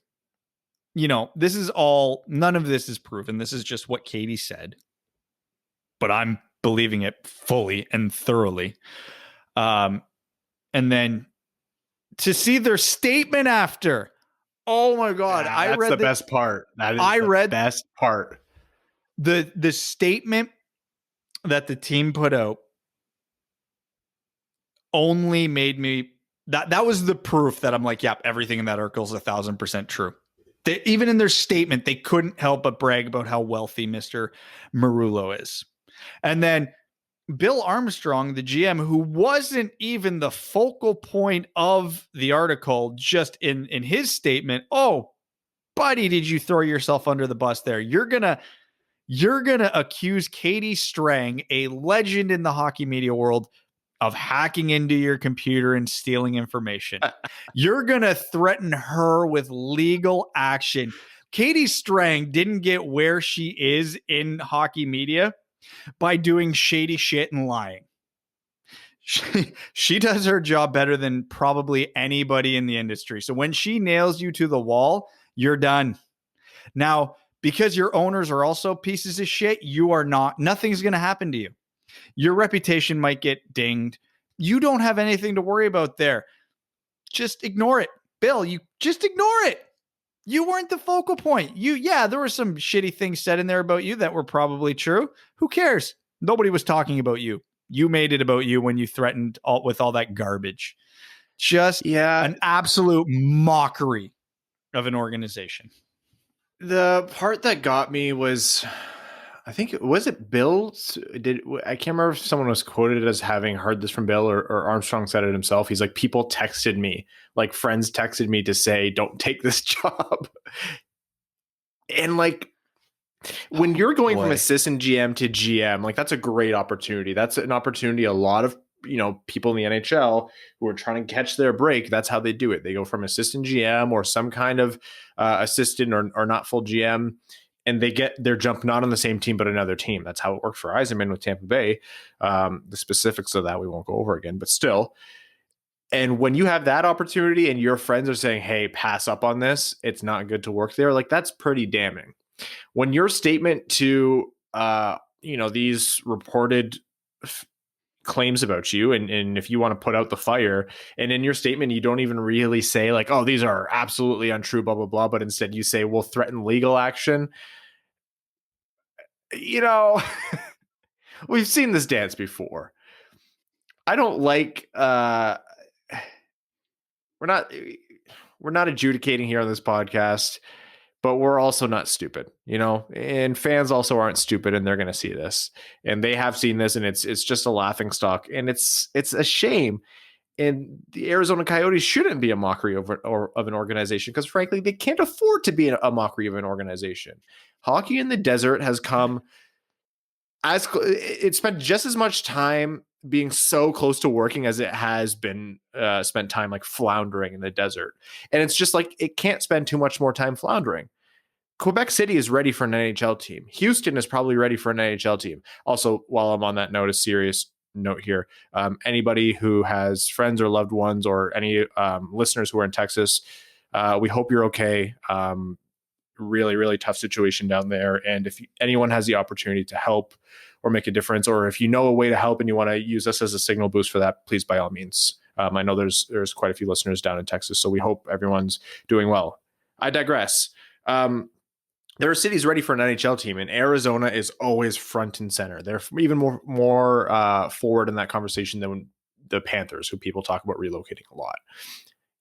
this is all, none of this is proven. This is just what Katie said, but I'm believing it fully and thoroughly. And then to see their statement after, oh my God, I read the best part. That is the best part. The statement that the team put out only made me, that was the proof that I'm like, yep, everything in that article is 1,000% true. Even in their statement, they couldn't help but brag about how wealthy Mr. Marullo is. And then Bill Armstrong, the GM, who wasn't even the focal point of the article, just in his statement, oh, buddy, did you throw yourself under the bus there? You're gonna accuse Katie Strang, a legend in the hockey media world, of hacking into your computer and stealing information. You're gonna threaten her with legal action. Katie Strang didn't get where she is in hockey media by doing shady shit and lying. She does her job better than probably anybody in the industry. So when she nails you to the wall, you're done. Now, because your owners are also pieces of shit, you are not. Nothing's going to happen to you. Your reputation might get dinged. You don't have anything to worry about there. Just ignore it. Bill, you just ignore it. You weren't the focal point. There were some shitty things said in there about you that were probably true. Who cares? Nobody was talking about you. You made it about you when you threatened with all that garbage. Just an absolute mockery of an organization. The part that got me was, I think, was it Bill? I can't remember if someone was quoted as having heard this from Bill or Armstrong said it himself. He's like, people texted me, like friends texted me to say, don't take this job. And like, when you're going from assistant GM to GM, like that's a great opportunity. That's an opportunity a lot of people in the NHL who are trying to catch their break. That's how they do it. They go from assistant GM or some kind of assistant or not full GM, and they're jump not on the same team but another team. That's how it worked for Yzerman with Tampa Bay. The specifics of that we won't go over again, but still. And when you have that opportunity and your friends are saying, "Hey, pass up on this. It's not good to work there," like that's pretty damning. When your statement to these reported claims about you, and if you want to put out the fire, and in your statement you don't even really say like, oh, these are absolutely untrue, blah blah blah, but instead you say we'll threaten legal action. We've seen this dance before. I don't like we're not adjudicating here on this podcast, but we're also not stupid, and fans also aren't stupid, and they're going to see this, and they have seen this, and it's just a laughing stock, and it's a shame. And the Arizona Coyotes shouldn't be a mockery of an organization because, frankly, they can't afford to be a mockery of an organization. Hockey in the desert has come it spent just as much time being so close to working as it has been spent time like floundering in the desert. And it's just like, it can't spend too much more time floundering. Quebec City is ready for an NHL team. Houston is probably ready for an NHL team. Also, while I'm on that note, a serious note here. Anybody who has friends or loved ones or any listeners who are in Texas, we hope you're okay. Really, really tough situation down there. And if anyone has the opportunity to help or make a difference, or if you know a way to help and you want to use us as a signal boost for that, please, by all means. I know there's quite a few listeners down in Texas, so we hope everyone's doing well. I digress. There are cities ready for an NHL team, and Arizona is always front and center. They're even more forward in that conversation than the Panthers, who people talk about relocating a lot.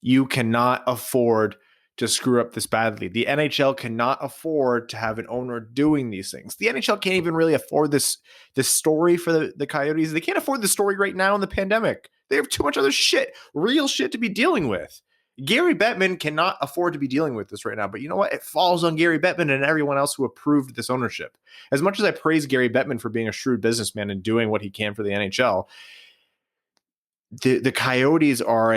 You cannot afford to screw up this badly. The NHL cannot afford to have an owner doing these things. The NHL can't even really afford this story for the Coyotes. They can't afford the story right now in the pandemic. They have too much other shit, real shit to be dealing with. Gary Bettman cannot afford to be dealing with this right now. But you know what? It falls on Gary Bettman and everyone else who approved this ownership. As much as I praise Gary Bettman for being a shrewd businessman and doing what he can for the NHL, the Coyotes are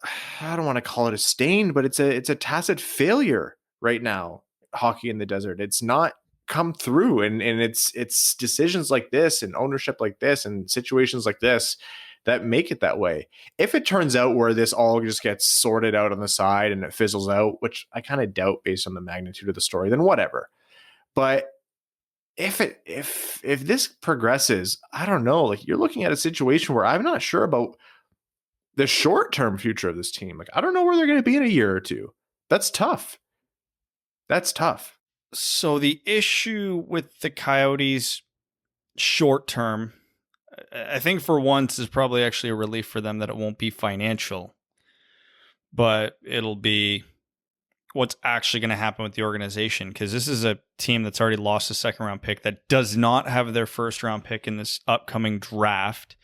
I don't want to call it a stain, but it's a tacit failure right now. Hockey in the desert. It's not come through, and it's decisions like this and ownership like this and situations like this that make it that way. If it turns out where this all just gets sorted out on the side and it fizzles out, which I kind of doubt based on the magnitude of the story, then whatever. But if this progresses, I don't know. Like, you're looking at a situation where I'm not sure about the short-term future of this team. Like, I don't know where they're going to be in a year or two. That's tough. So the issue with the Coyotes short-term, I think for once is probably actually a relief for them that it won't be financial, but it'll be what's actually going to happen with the organization, because this is a team that's already lost a second round pick, that does not have their first round pick in this upcoming draft,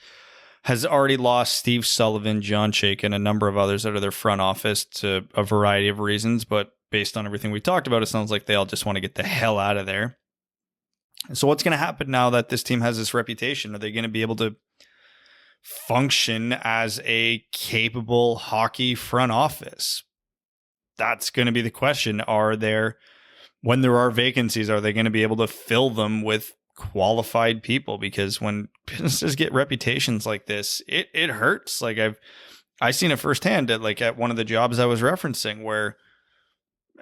has already lost Steve Sullivan, John Chaykin, and a number of others out of their front office to a variety of reasons. But based on everything we talked about, it sounds like they all just want to get the hell out of there. So what's going to happen now that this team has this reputation? Are they going to be able to function as a capable hockey front office? That's going to be the question. When there are vacancies, are they going to be able to fill them with qualified people? Because when businesses get reputations like this, it hurts. Like I seen it firsthand at one of the jobs I was referencing, where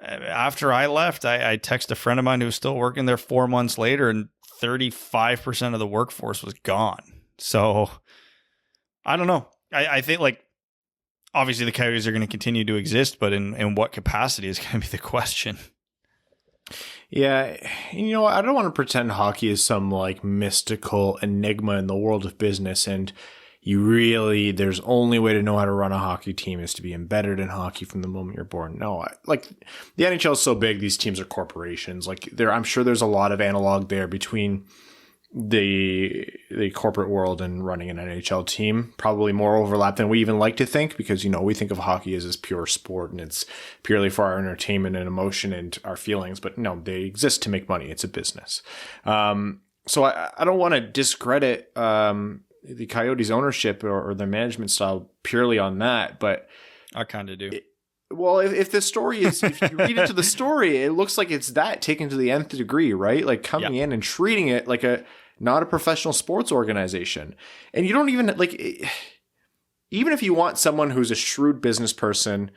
after I left, I texted a friend of mine who was still working there 4 months later, and 35% of the workforce was gone. So I don't know. I think, like, obviously the Coyotes are going to continue to exist, but in what capacity is going to be the question. Yeah, I don't want to pretend hockey is some like mystical enigma in the world of business, and there's only way to know how to run a hockey team is to be embedded in hockey from the moment you're born. No, like the NHL is so big, these teams are corporations. Like I'm sure there's a lot of analog there between the corporate world and running an NHL team. Probably more overlap than we even like to think, because we think of hockey as this pure sport and it's purely for our entertainment and emotion and our feelings. But no, they exist to make money. It's a business. So I don't want to discredit the Coyotes ownership or their management style purely on that, but I kind of do. If the story is, if you read into the story, it looks like it's that taken to the nth degree, right? Like coming in and treating it like not a professional sports organization. And you don't even even if you want someone who's a shrewd business person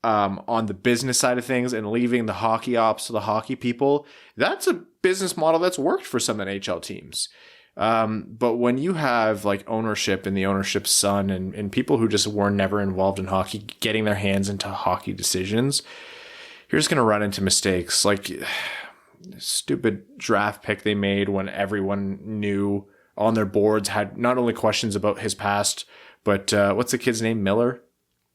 on the business side of things and leaving the hockey ops to the hockey people, that's a business model that's worked for some NHL teams. But when you have like ownership and the ownership's son and people who just were never involved in hockey getting their hands into hockey decisions, you're just going to run into mistakes. Like stupid draft pick they made when everyone knew on their boards had not only questions about his past, but what's the kid's name?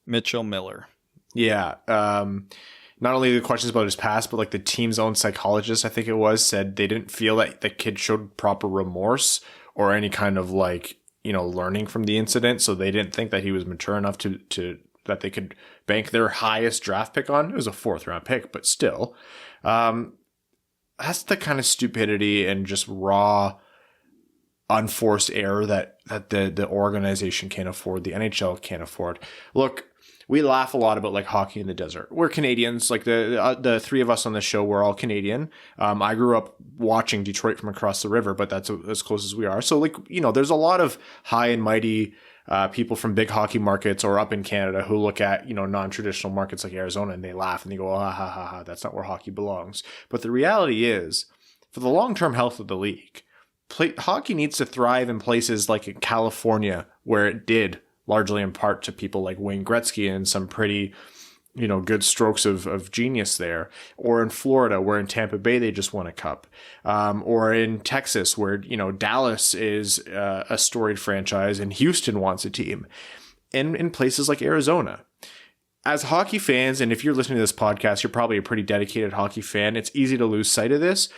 Mitchell Miller. Yeah. Not only the questions about his past, but like the team's own psychologist, I think it was, said they didn't feel that the kid showed proper remorse or any kind of like, learning from the incident. So they didn't think that he was mature enough to that they could bank their highest draft pick on. It was a 4th round pick, but still, that's the kind of stupidity and just raw, unforced error that the organization can't afford. The NHL can't afford. Look, we laugh a lot about like hockey in the desert. We're Canadians. Like the three of us on the show, we're all Canadian. I grew up watching Detroit from across the river, but that's as close as we are. So like, there's a lot of high and mighty people from big hockey markets or up in Canada who look at, non-traditional markets like Arizona and they laugh and they go, ha ha ha ha, that's not where hockey belongs. But the reality is, for the long-term health of the league, hockey needs to thrive in places like in California, where it did, largely in part to people like Wayne Gretzky and some pretty, good strokes of genius there, or in Florida, where in Tampa Bay they just won a cup, or in Texas, where, Dallas is a storied franchise and Houston wants a team, and in places like Arizona. As hockey fans, and if you're listening to this podcast, you're probably a pretty dedicated hockey fan, it's easy to lose sight of this.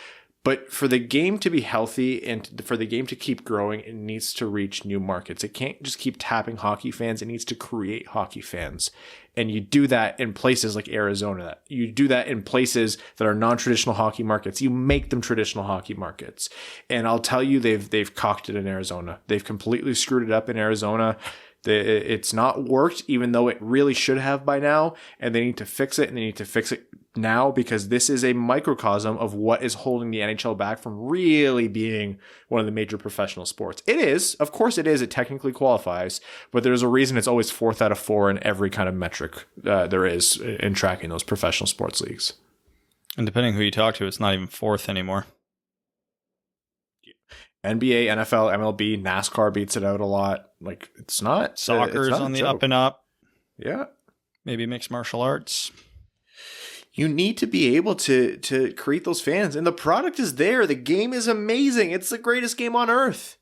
But for the game to be healthy and for the game to keep growing, it needs to reach new markets. It can't just keep tapping hockey fans. It needs to create hockey fans. And you do that in places like Arizona. You do that in places that are non-traditional hockey markets. You make them traditional hockey markets. And I'll tell you, they've cocked it in Arizona. They've completely screwed it up in Arizona. It's not worked, even though it really should have by now. And they need to fix it, and they need to fix it now, because this is a microcosm of what is holding the NHL back from really being one of the major professional sports. It is, of course it is, it technically qualifies, but there's a reason it's always 4th out of 4 in every kind of metric there is in tracking those professional sports leagues. And depending who you talk to, it's not even 4th anymore. NBA, NFL, MLB, NASCAR beats it out a lot. Like, it's not. Soccer's it's not on the up and up. Yeah. Maybe mixed martial arts. You need to be able to create those fans, and the product is there. The game is amazing. It's the greatest game on earth.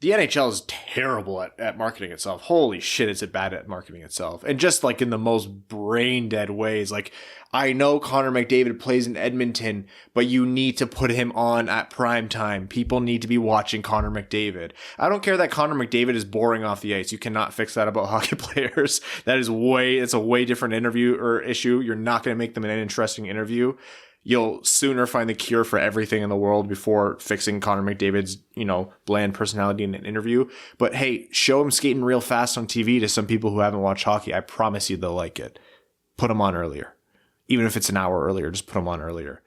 the NHL is terrible at marketing itself. Holy shit, is it bad at marketing itself. And just like in the most brain dead ways. Like, I know Connor McDavid plays in Edmonton, but you need to put him on at prime time. People need to be watching Connor McDavid. I don't care that Connor McDavid is boring off the ice. You cannot fix that about hockey players. It's a way different interview or issue. You're not going to make them an interesting interview. You'll sooner find the cure for everything in the world before fixing Connor McDavid's, bland personality in an interview. But hey, show him skating real fast on TV to some people who haven't watched hockey. I promise you they'll like it. Put him on earlier. Even if it's an hour earlier, just put him on earlier.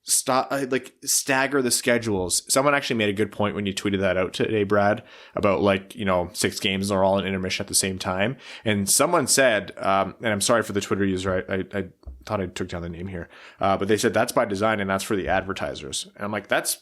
Stagger the schedules. Someone actually made a good point when you tweeted that out today, Brad, about 6 games are all in intermission at the same time. And someone said, and I'm sorry for the Twitter user, I thought I took down the name here, but they said that's by design and that's for the advertisers. And I'm like, that's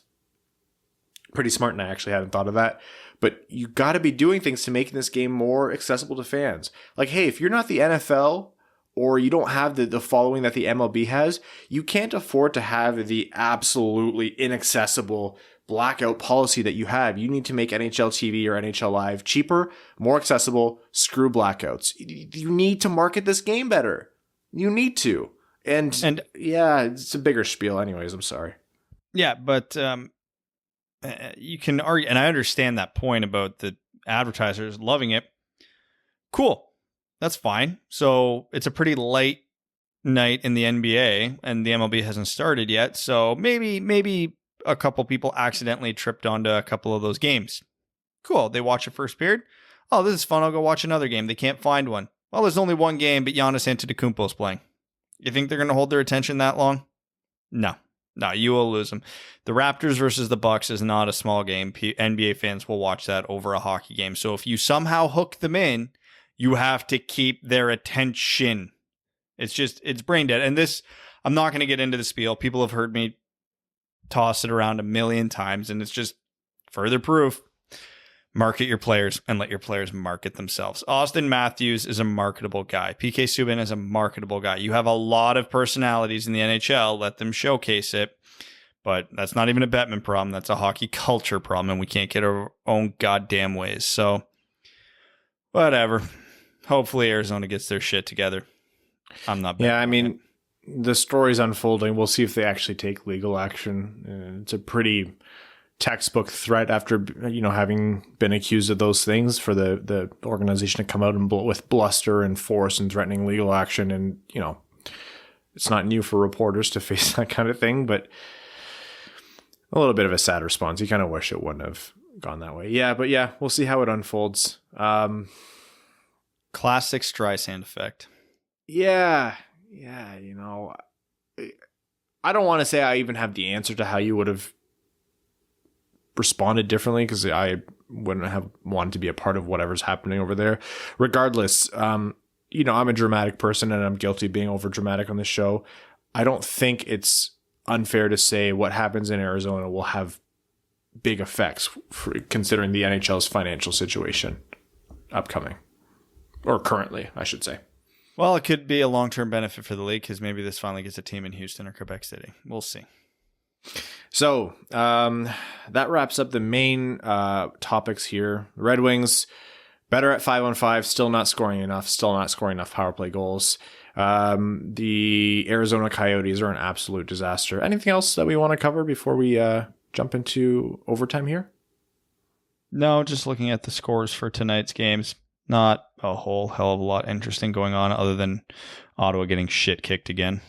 pretty smart, and I actually hadn't thought of that. But you got to be doing things to make this game more accessible to fans. Like, hey, if you're not the NFL, or you don't have the following that the MLB has, you can't afford to have the absolutely inaccessible blackout policy that you have. You need to make NHL TV or NHL Live cheaper, more accessible, screw blackouts. You need to market this game better. You need to. And yeah, it's a bigger spiel anyways. I'm sorry. Yeah, but you can argue, and I understand that point about the advertisers loving it. Cool. That's fine. So it's a pretty late night in the NBA, and the MLB hasn't started yet. So maybe a couple people accidentally tripped onto a couple of those games. Cool. They watch a first period. Oh, this is fun. I'll go watch another game. They can't find one. Well, there's only one game, but Giannis Antetokounmpo's playing. You think they're going to hold their attention that long? No, you will lose them. The Raptors versus the Bucks is not a small game. NBA fans will watch that over a hockey game. So if you somehow hook them in, you have to keep their attention. It's brain dead. And this, I'm not going to get into the spiel. People have heard me toss it around a million times, and it's just further proof. Market your players and let your players market themselves. Austin Matthews is a marketable guy. PK Subban is a marketable guy. You have a lot of personalities in the NHL. Let them showcase it. But that's not even a Bettman problem. That's a hockey culture problem, and we can't get our own goddamn ways. So, whatever. Hopefully Arizona gets their shit together. I'm not. Yeah, I mean, the story's unfolding. We'll see if they actually take legal action. It's a pretty textbook threat after, having been accused of those things for the organization to come out and with bluster and force and threatening legal action. And, it's not new for reporters to face that kind of thing, but a little bit of a sad response. You kind of wish it wouldn't have gone that way. Yeah, but yeah, we'll see how it unfolds. Classic Streisand effect. Yeah, I don't want to say I even have the answer to how you would have responded differently, because I wouldn't have wanted to be a part of whatever's happening over there. Regardless, I'm a dramatic person, and I'm guilty of being over dramatic on this show. I don't think it's unfair to say what happens in Arizona will have big effects considering the NHL's financial situation upcoming. Or currently, I should say. Well, it could be a long-term benefit for the league, because maybe this finally gets a team in Houston or Quebec City. We'll see. So that wraps up the main topics here. Red Wings, better at 5-on-5, still not scoring enough power play goals. The Arizona Coyotes are an absolute disaster. Anything else that we want to cover before we jump into overtime here? No, just looking at the scores for tonight's games. Not a whole hell of a lot interesting going on other than Ottawa getting shit kicked again.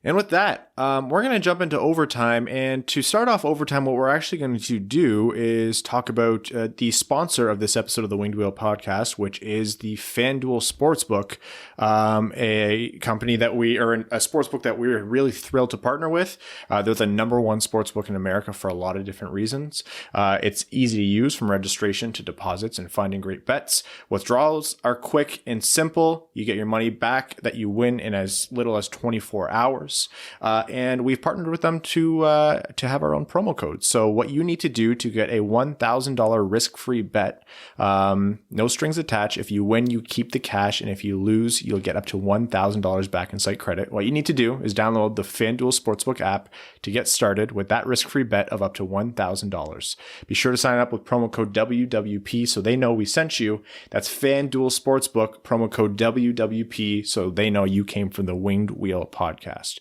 And with that, we're going to jump into overtime. And to start off overtime, what we're actually going to do is talk about the sponsor of this episode of the Winged Wheel podcast, which is the FanDuel Sportsbook, a company that a sportsbook that we're really thrilled to partner with. They're the number one sportsbook in America for a lot of different reasons. It's easy to use, from registration to deposits and finding great bets. Withdrawals are quick and simple. You get your money back that you win in as little as 24 hours. And we've partnered with them to have our own promo code. So what you need to do to get a $1,000 risk-free bet, no strings attached. If you win, you keep the cash, and if you lose, you'll get up to $1,000 back in site credit. What you need to do is download the FanDuel Sportsbook app to get started with that risk-free bet of up to $1,000. Be sure to sign up with promo code WWP so they know we sent you. That's FanDuel Sportsbook, promo code WWP, so they know you came from the Winged Wheel podcast.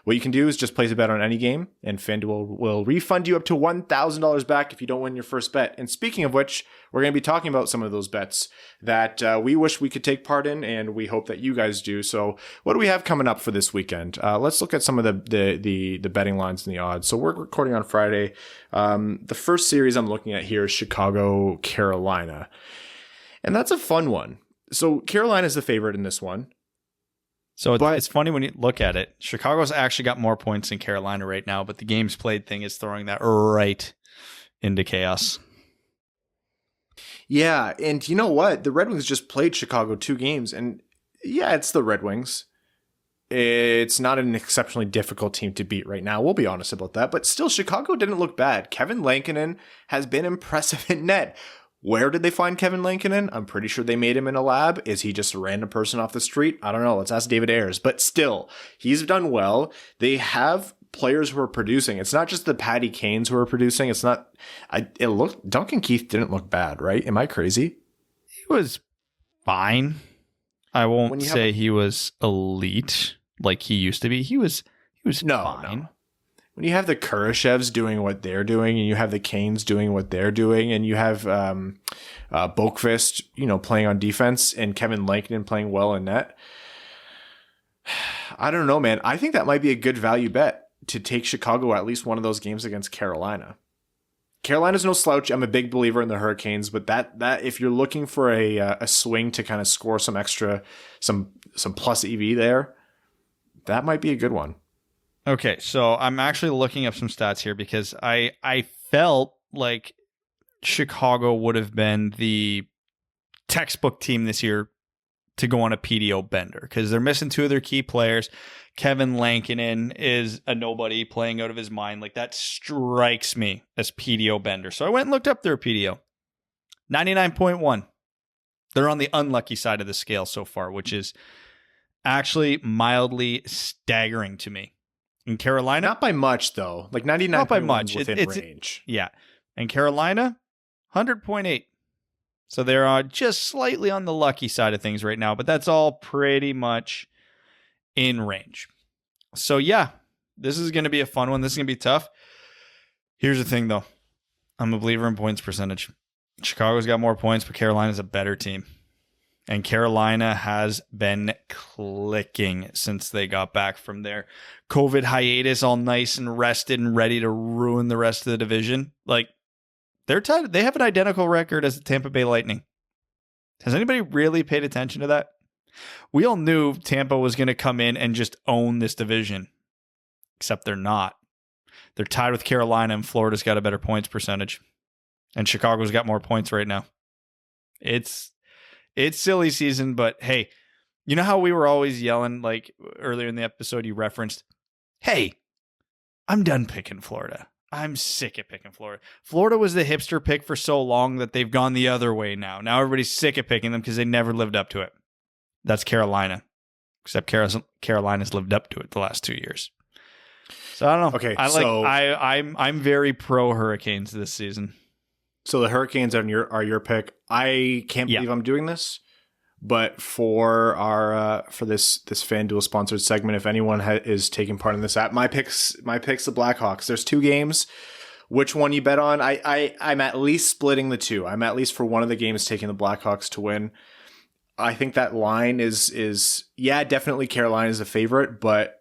What you can do is just place a bet on any game, and FanDuel will refund you up to $1,000 back if you don't win your first bet. And speaking of which, we're going to be talking about some of those bets that we wish we could take part in, and we hope that you guys do. So what do we have coming up for this weekend? Let's look at some of the betting lines and the odds. So we're recording on Friday. The first series I'm looking at here is Chicago, Carolina. And that's a fun one. So Carolina's the favorite in this one. So it's funny when you look at it. Chicago's actually got more points than Carolina right now, but the games played thing is throwing that right into chaos. Yeah, and you know what? The Red Wings just played Chicago 2 games, and yeah, it's the Red Wings. It's not an exceptionally difficult team to beat right now. We'll be honest about that, but still, Chicago didn't look bad. Kevin Lankinen has been impressive in net. Where did they find Kevin Lankinen? I'm pretty sure they made him in a lab. Is he just a random person off the street? I don't know. Let's ask David Ayers. But still, he's done well. They have players who are producing. It's not just the Patty Kanes who are producing. It's not. Duncan Keith didn't look bad, right? Am I crazy? He was fine. I won't say he was elite like he used to be. He was fine. No. When you have the Kurashevs doing what they're doing, and you have the Canes doing what they're doing, and you have Boqvist, playing on defense, and Kevin Lankinen playing well in net, I don't know, man. I think that might be a good value bet to take Chicago at least one of those games against Carolina. Carolina's no slouch. I'm a big believer in the Hurricanes, but that if you're looking for a swing to kind of score some extra, some plus EV there, that might be a good one. Okay, so I'm actually looking up some stats here because I felt like Chicago would have been the textbook team this year to go on a PDO bender because they're missing 2 of their key players. Kevin Lankinen is a nobody playing out of his mind. Like, that strikes me as PDO bender. So I went and looked up their PDO. 99.1. They're on the unlucky side of the scale so far, which is actually mildly staggering to me. In Carolina, not by much though. Like 99.1 not by much. Within range. Yeah. In Carolina, 100.8. So they're just slightly on the lucky side of things right now, but that's all pretty much in range. So yeah, this is going to be a fun one. This is going to be tough. Here's the thing though. I'm a believer in points percentage. Chicago's got more points, but Carolina's a better team. And Carolina has been clicking since they got back from their COVID hiatus, all nice and rested and ready to ruin the rest of the division. Like, they're tied. They have an identical record as the Tampa Bay Lightning. Has anybody really paid attention to that? We all knew Tampa was going to come in and just own this division, except they're not. They're tied with Carolina, and Florida's got a better points percentage. And Chicago's got more points right now. It's silly season, but hey, you know how we were always yelling, like earlier in the episode you referenced, hey, I'm done picking Florida. I'm sick of picking Florida. Florida was the hipster pick for so long that they've gone the other way now. Now everybody's sick of picking them because they never lived up to it. That's Carolina, except Carolina's lived up to it the last 2 years. So I don't know. Okay, I'm very pro Hurricanes this season. So the Hurricanes are your pick. I can't believe I'm doing this, but for our for this FanDuel sponsored segment, if anyone is taking part in this app, my pick's the Blackhawks. There's 2 games. Which one you bet on? I'm at least splitting the 2. I'm at least for one of the games taking the Blackhawks to win. I think that line is definitely Carolina is the favorite, but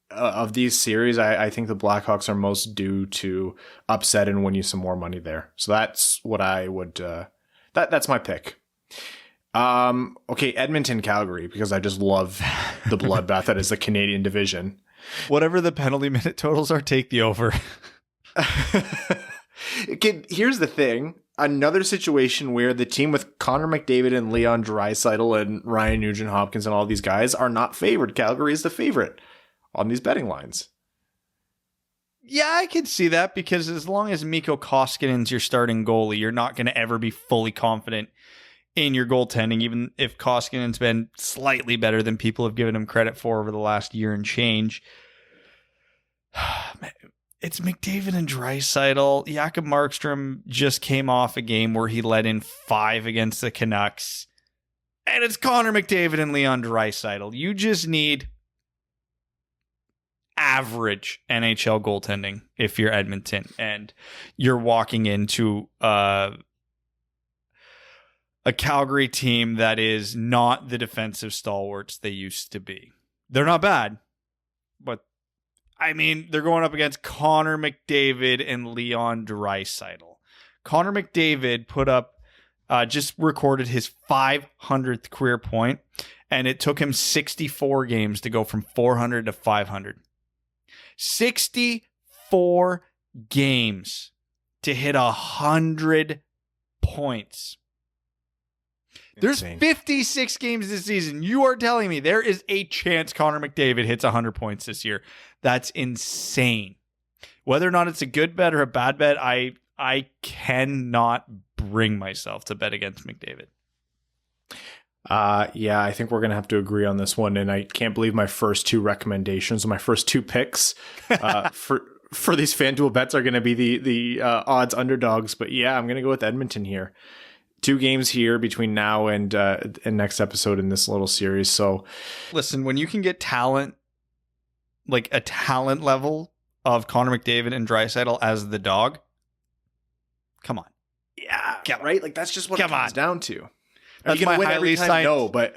of these series, I think the Blackhawks are most due to upset and win you some more money there. So that's what I would. That's my pick. Okay, Edmonton, Calgary, because I just love the bloodbath that is the Canadian division. Whatever the penalty minute totals are, take the over. Okay, here's the thing. Another situation where the team with Connor McDavid and Leon Draisaitl and Ryan Nugent-Hopkins and all these guys are not favored. Calgary is the favorite. on these betting lines. Yeah, I can see that, because as long as Mikko Koskinen's your starting goalie, you're not going to ever be fully confident in your goaltending, even if Koskinen's been slightly better than people have given him credit for over the last year and change. It's McDavid and Draisaitl. Jakob Markstrom just came off a game where he let in 5 against the Canucks. And it's Connor McDavid and Leon Draisaitl. You just need average NHL goaltending if you're Edmonton, and you're walking into a Calgary team that is not the defensive stalwarts they used to be. They're not bad, but I mean, they're going up against Connor McDavid and Leon Draisaitl. Connor McDavid put up, just recorded his 500th career point, and it took him 64 games to go from 400 to 500. 64 games to hit 100 points. There's Insane. 56 games this season. You are telling me there is a chance Connor McDavid hits 100 points this year. That's insane. Whether or not it's a good bet or a bad bet, I cannot bring myself to bet against McDavid. Yeah, I think we're gonna have to agree on this one, and I can't believe my first 2 recommendations, my first 2 picks for these FanDuel bets are gonna be the odds underdogs. But yeah, I'm gonna go with Edmonton here. 2 games here between now and next episode in this little series. So listen, when you can get talent, like a talent level of Connor McDavid and Draisaitl as the dog, come on. Yeah, right. Like that's just what it comes down to. That's my highly scientific. No, but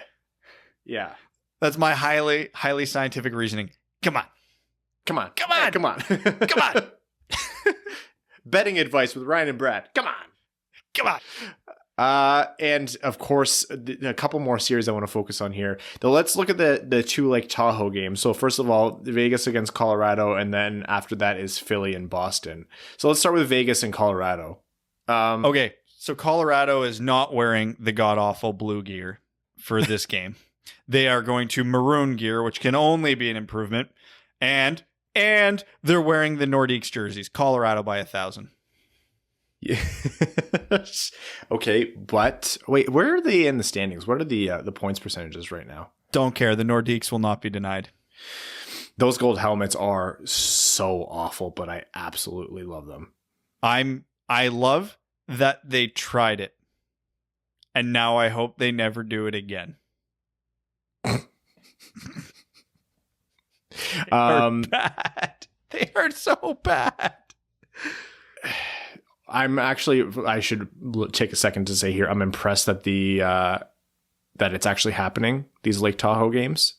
yeah, that's my highly scientific reasoning. Come on. Betting advice with Ryan and Brad. Come on. And of course, a couple more series I want to focus on here. Though let's look at the 2 Lake Tahoe games. So first of all, Vegas against Colorado, and then after that is Philly and Boston. So let's start with Vegas and Colorado. Okay, so Colorado is not wearing the god-awful blue gear for this game. They are going to maroon gear, which can only be an improvement. And they're wearing the Nordiques jerseys. Colorado by 1,000. Yeah. Okay, but wait, where are they in the standings? What are the points percentages right now? Don't care. The Nordiques will not be denied. Those gold helmets are so awful, but I absolutely love them. I love that they tried it, and now I hope they never do it again. They are bad. They are so bad. I should take a second to say here, I'm impressed that that it's actually happening, these Lake Tahoe games.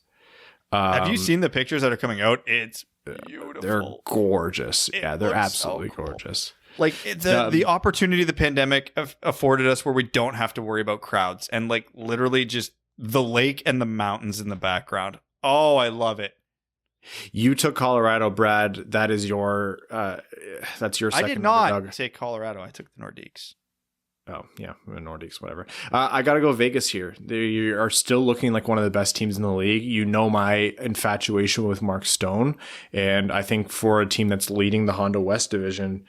Have you seen the pictures that are coming out? It's beautiful. They're gorgeous. Yeah, they're absolutely gorgeous. Like the opportunity the pandemic afforded us where we don't have to worry about crowds and like literally just the lake and the mountains in the background. Oh, I love it. You took Colorado, Brad. That is your that's your second I did not underdog. take Colorado. I took the Nordiques. Oh, yeah, the Nordiques, whatever. I got to go Vegas here. They are still looking like one of the best teams in the league. You know my infatuation with Mark Stone, and I think for a team that's leading the Honda West division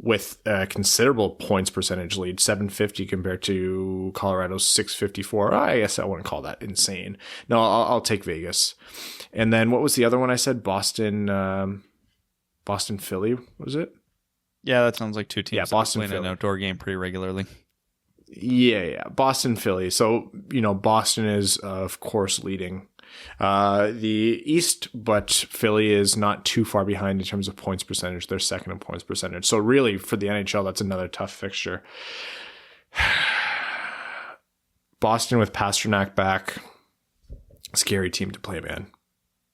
with a considerable points percentage lead, 750 compared to Colorado's 654. I guess I wouldn't call that insane. No, I'll take Vegas. And then what was the other one I said? Boston, Philly, was it? Yeah, that sounds like 2 teams. Yeah, Boston, playing Philly. an outdoor game pretty regularly. Yeah, Boston, Philly. So, Boston is, of course, leading the East, but Philly is not too far behind in terms of points percentage. They're second in points percentage. So really, for the NHL, that's another tough fixture. Boston with Pasternak back. Scary team to play, man.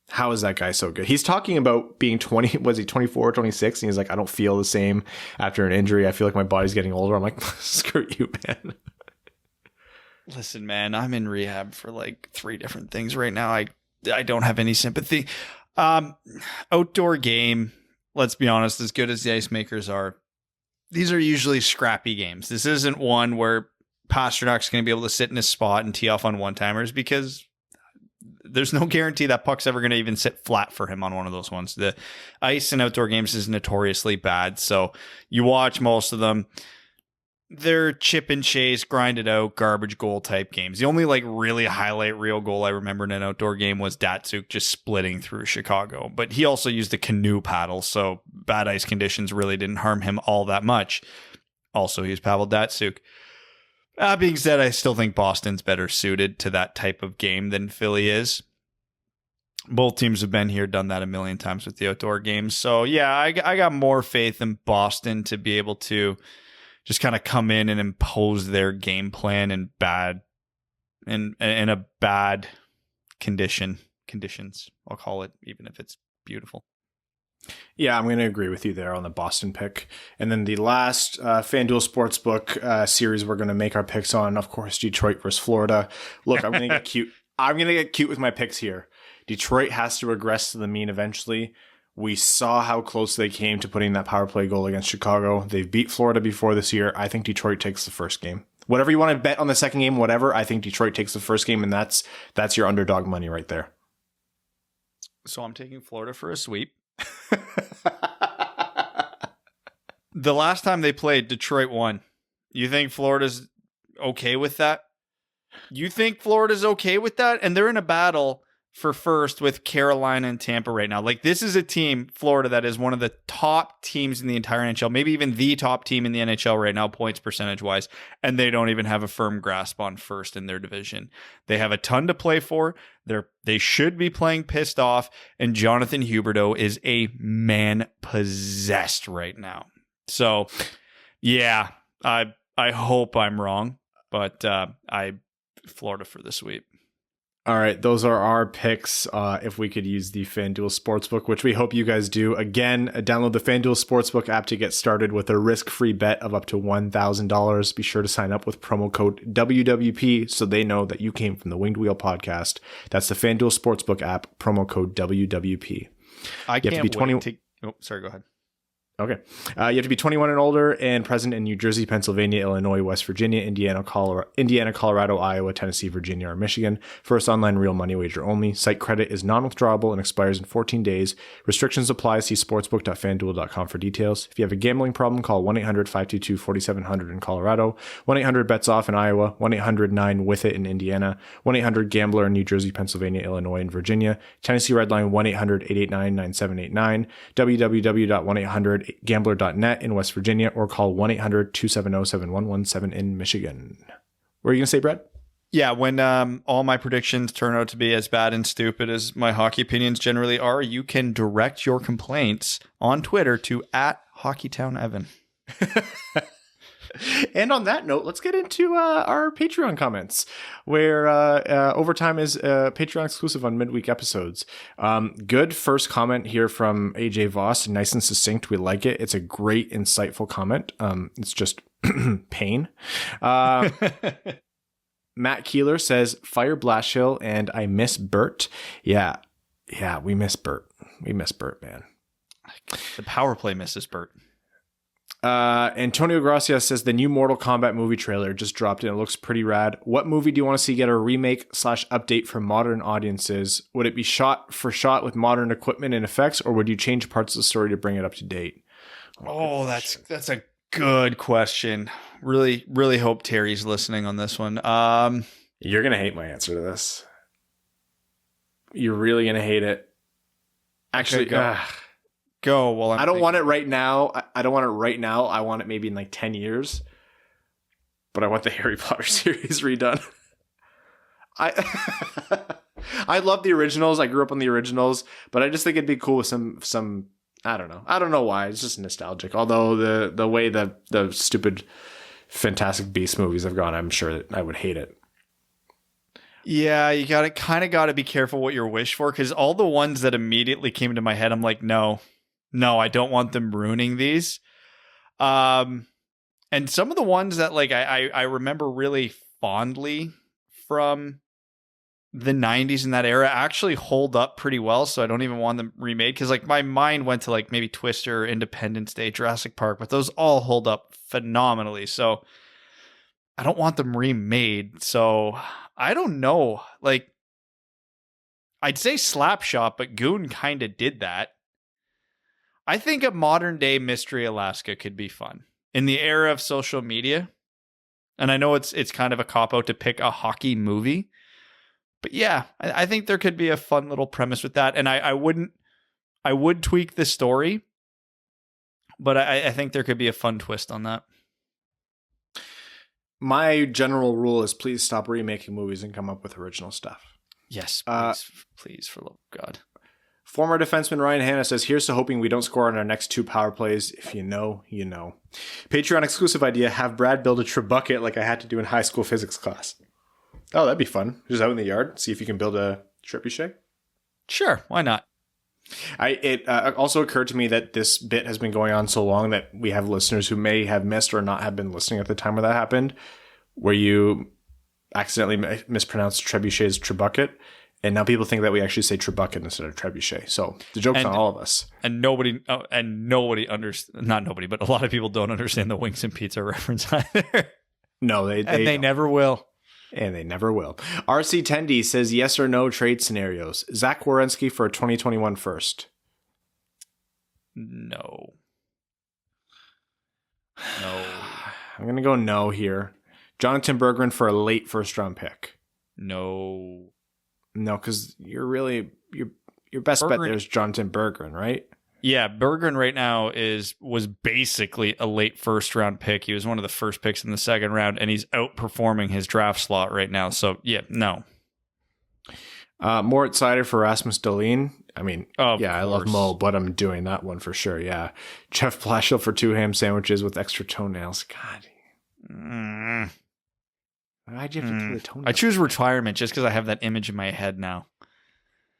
How is that guy so good? He's talking about being 20, was he 24, 26? And he's like, I don't feel the same after an injury. I feel like my body's getting older. I'm like, screw you, man. Listen, man, I'm in rehab for like 3 different things right now. I don't have any sympathy. Outdoor game, let's be honest, as good as the ice makers are, these are usually scrappy games. This isn't one where Pasternak's going to be able to sit in his spot and tee off on one-timers because there's no guarantee that puck's ever going to even sit flat for him on one of those ones. The ice in outdoor games is notoriously bad. So you watch most of them. They're chip and chase, grind it out, garbage goal type games. The only like really highlight reel goal I remember in an outdoor game was Datsuk just splitting through Chicago. But he also used a canoe paddle, so bad ice conditions really didn't harm him all that much. Also, he's Pavel Datsuk. That being said, I still think Boston's better suited to that type of game than Philly is. Both teams have been here, done that a million times with the outdoor games. So yeah, I got more faith in Boston to be able to just kind of come in and impose their game plan in a bad conditions. I'll call it, even if it's beautiful. Yeah, I'm going to agree with you there on the Boston pick. And then the last FanDuel Sportsbook series we're going to make our picks on, of course, Detroit versus Florida. Look, I'm going to get cute. I'm going to get cute with my picks here. Detroit has to regress to the mean eventually. We saw how close they came to putting that power play goal against Chicago. They've beat Florida before this year. I think Detroit takes the first game. Whatever you want to bet on the second game, whatever, I think Detroit takes the first game, and that's your underdog money right there. So I'm taking Florida for a sweep. The last time they played, Detroit won. You think Florida's okay with that? You think Florida's okay with that? And they're in a battle for first with Carolina and Tampa right now. Like, this is a team, Florida, that is one of the top teams in the entire NHL, maybe even the top team in the NHL right now, points percentage wise, and they don't even have a firm grasp on first in their division. They have a ton to play for. They should be playing pissed off, and Jonathan Huberdeau is a man possessed right now. So, yeah, I hope I'm wrong, but Florida for the sweep. All right, those are our picks if we could use the FanDuel Sportsbook, which we hope you guys do. Again, download the FanDuel Sportsbook app to get started with a risk-free bet of up to $1,000. Be sure to sign up with promo code WWP so they know that you came from the Winged Wheel podcast. That's the FanDuel Sportsbook app, promo code WWP. I can't wait to... Oh, sorry, go ahead. Okay. You have to be 21 and older and present in New Jersey, Pennsylvania, Illinois, West Virginia, Indiana, Colorado, Iowa, Tennessee, Virginia, or Michigan. First online real money wager only. Site credit is non-withdrawable and expires in 14 days. Restrictions apply. See sportsbook.fanduel.com for details. If you have a gambling problem, call 1-800-522-4700 in Colorado, 1-800-BETS-OFF in Iowa, 1-800-9-WITH-IT in Indiana, 1-800-GAMBLER in New Jersey, Pennsylvania, Illinois, and Virginia. Tennessee Redline 1-800-889-9789, www.1800gambler.net in West Virginia, or call 1-800-270-7117 in Michigan. What are you going to say, Brett? Yeah, when all my predictions turn out to be as bad and stupid as my hockey opinions generally are, you can direct your complaints on Twitter to @HockeyTownEvan. And on that note, let's get into our Patreon comments, where Overtime is Patreon exclusive on midweek episodes. Good first comment here from AJ Voss, nice and succinct. We like it. It's a great, insightful comment. It's just pain. Matt Keeler says, "Fire Blashill and I miss Bert." Yeah, we miss Bert. We miss Bert, man. The power play misses Bert. Antonio Gracia says the new Mortal Kombat movie trailer just dropped and it looks pretty rad. What movie do you want to see get a remake/update for modern audiences? Would it be shot for shot with modern equipment and effects, or would you change parts of the story to bring it up to date? Oh, that's a good question. Really, really hope Terry's listening on this one. You're gonna hate my answer to this. You're really gonna hate it. Actually, okay, go. Well, I don't want it right now. I don't want it right now. I want it maybe in like 10 years. But I want the Harry Potter series redone. I love the originals. I grew up on the originals, but I just think it'd be cool with some I don't know. I don't know why. It's just nostalgic. Although the way the stupid Fantastic Beasts movies have gone, I'm sure that I would hate it. Yeah, you got to be careful what you wish for, because all the ones that immediately came to my head, I'm like, no, I don't want them ruining these. And some of the ones that like I remember really fondly from the 90s in that era actually hold up pretty well, so I don't even want them remade, because like my mind went to like maybe Twister, Independence Day, Jurassic Park, but those all hold up phenomenally, so I don't want them remade. So I don't know, like I'd say Slapshot, but Goon kind of did that. I think a modern day Mystery Alaska could be fun in the era of social media. And I know it's kind of a cop-out to pick a hockey movie. But yeah, I think there could be a fun little premise with that. And I would tweak the story, but I think there could be a fun twist on that. My general rule is please stop remaking movies and come up with original stuff. Yes, please, for the love of God. Former defenseman Ryan Hanna says, here's to hoping we don't score on our next 2 power plays. If you know, you know. Patreon exclusive idea, have Brad build a trebuchet like I had to do in high school physics class. Oh, that'd be fun. Just out in the yard, see if you can build a trebuchet. Sure, why not? It also occurred to me that this bit has been going on so long that we have listeners who may have missed or not have been listening at the time where that happened, where you accidentally mispronounced trebuchet as trebuchet. And now people think that we actually say trebuchet instead of trebuchet. So the joke's on all of us. And nobody understands, not nobody, but a lot of people don't understand the Wings and Pizza reference either. No, they never will. And they never will. RC Tendy says yes or no trade scenarios. Zach Werenski for a 2021 first. No. I'm going to go no here. Jonathan Berggren for a late first round pick. No. No, because your best bet there is Jonathan Berggren, right? Yeah, Berggren right now was basically a late first round pick. He was one of the first picks in the second round, and he's outperforming his draft slot right now. So yeah, no. More excited for Rasmus Dahlin. I mean, of yeah, course. I love Mo, but I'm doing that one for sure. Yeah, Jeff Blashill for 2 ham sandwiches with extra toenails. God. Why'd you have to do the toenails? I choose retirement just because I have that image in my head now.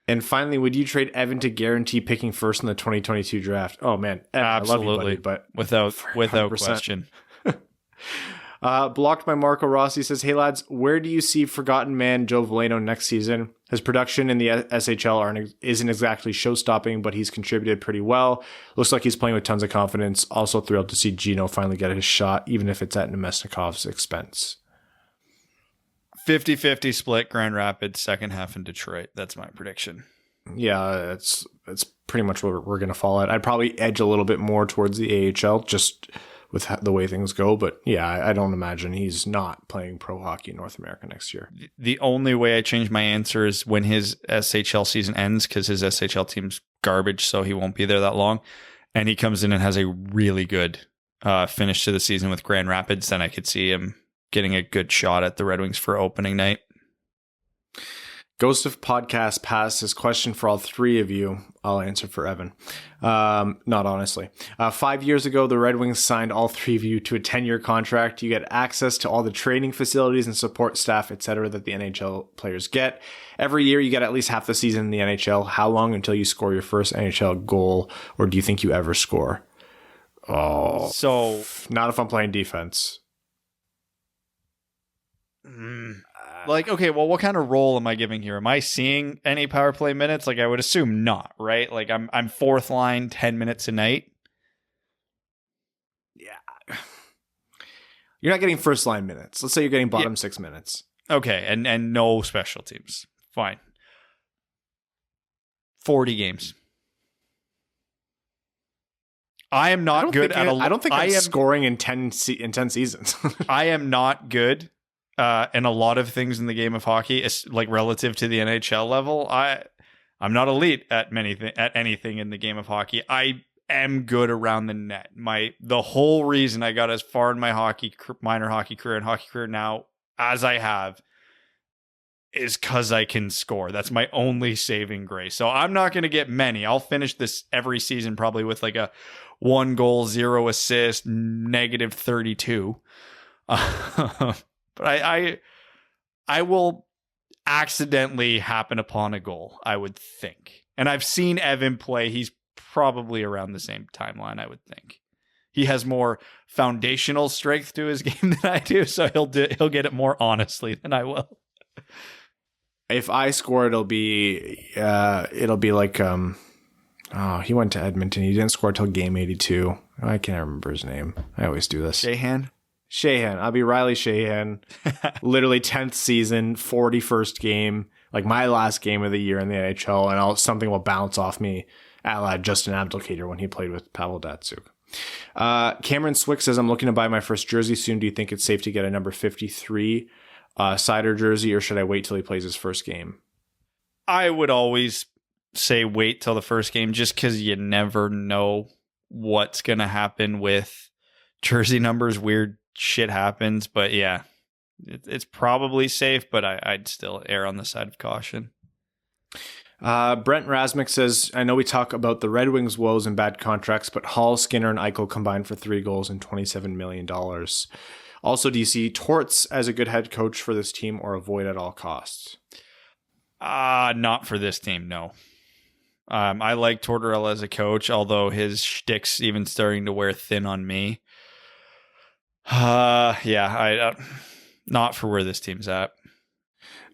And finally, would you trade Evan to guarantee picking first in the 2022 draft? Oh man, Evan, absolutely, I love you, buddy, but without 100%. question. Blocked by Marco Rossi says, hey lads, where do you see Forgotten Man Joe Veleno next season? His production in the SHL isn't exactly show-stopping, but he's contributed pretty well. Looks like he's playing with tons of confidence. Also thrilled to see Gino finally get his shot, even if it's at Nemesnikov's expense. 50-50 split, Grand Rapids, second half in Detroit. That's my prediction. Yeah, it's pretty much what we're going to fall at. I'd probably edge a little bit more towards the AHL just with the way things go. But yeah, I don't imagine he's not playing pro hockey in North America next year. The only way I change my answer is when his SHL season ends, because his SHL team's garbage, so he won't be there that long. And he comes in and has a really good finish to the season with Grand Rapids. Then I could see him getting a good shot at the Red Wings for opening night. Ghost of Podcast passed his question for all 3 of you. I'll answer for Evan. Not honestly. 5 years ago, the Red Wings signed all 3 of you to a 10-year contract. You get access to all the training facilities and support staff, etc., that the NHL players get. Every year, you get at least half the season in the NHL. How long until you score your first NHL goal, or do you think you ever score? Oh, so not if I'm playing defense. Like, okay, well, what kind of role am I giving here? Am I seeing any power play minutes? Like, I would assume not, right? Like, I'm fourth line, 10 minutes a night. Yeah. You're not getting first line minutes. Let's say you're getting bottom 6 minutes. Okay, and no special teams. Fine. 40 games. I am not good at I don't think I'm scoring in 10 seasons. I am not good and a lot of things in the game of hockey is like relative to the NHL level. I'm not elite at anything in the game of hockey. I am good around the net. The whole reason I got as far in my minor hockey career and hockey career now as I have is because I can score. That's my only saving grace. So I'm not going to get many. I'll finish this every season probably with like a 1 goal, 0 assist, negative 32. But I will accidentally happen upon a goal, I would think. And I've seen Evan play. He's probably around the same timeline, I would think. He has more foundational strength to his game than I do, so he'll get it more honestly than I will. If I score, it'll be like he went to Edmonton. He didn't score till game 82. I can't remember his name. I always do this. Shahan. I'll be Riley Shahan. Literally 10th season, 41st game. like my last game of the year in the NHL, and something will bounce off me a la Justin Abdelkader when he played with Pavel Datsyuk. Cameron Swick says, I'm looking to buy my first jersey soon. Do you think it's safe to get a number 53 Seider jersey, or should I wait till he plays his first game? I would always say wait till the first game, just because you never know what's going to happen with jersey numbers. Weird shit happens, but yeah, it's probably safe, but I'd still err on the side of caution. Brent Rasmick says, I know we talk about the Red Wings' woes and bad contracts, but Hall, Skinner, and Eichel combined for 3 goals and $27 million. Also, do you see Torts as a good head coach for this team, or avoid at all costs? Not for this team, no. I like Tortorella as a coach, although his shtick's even starting to wear thin on me. Not for where this team's at.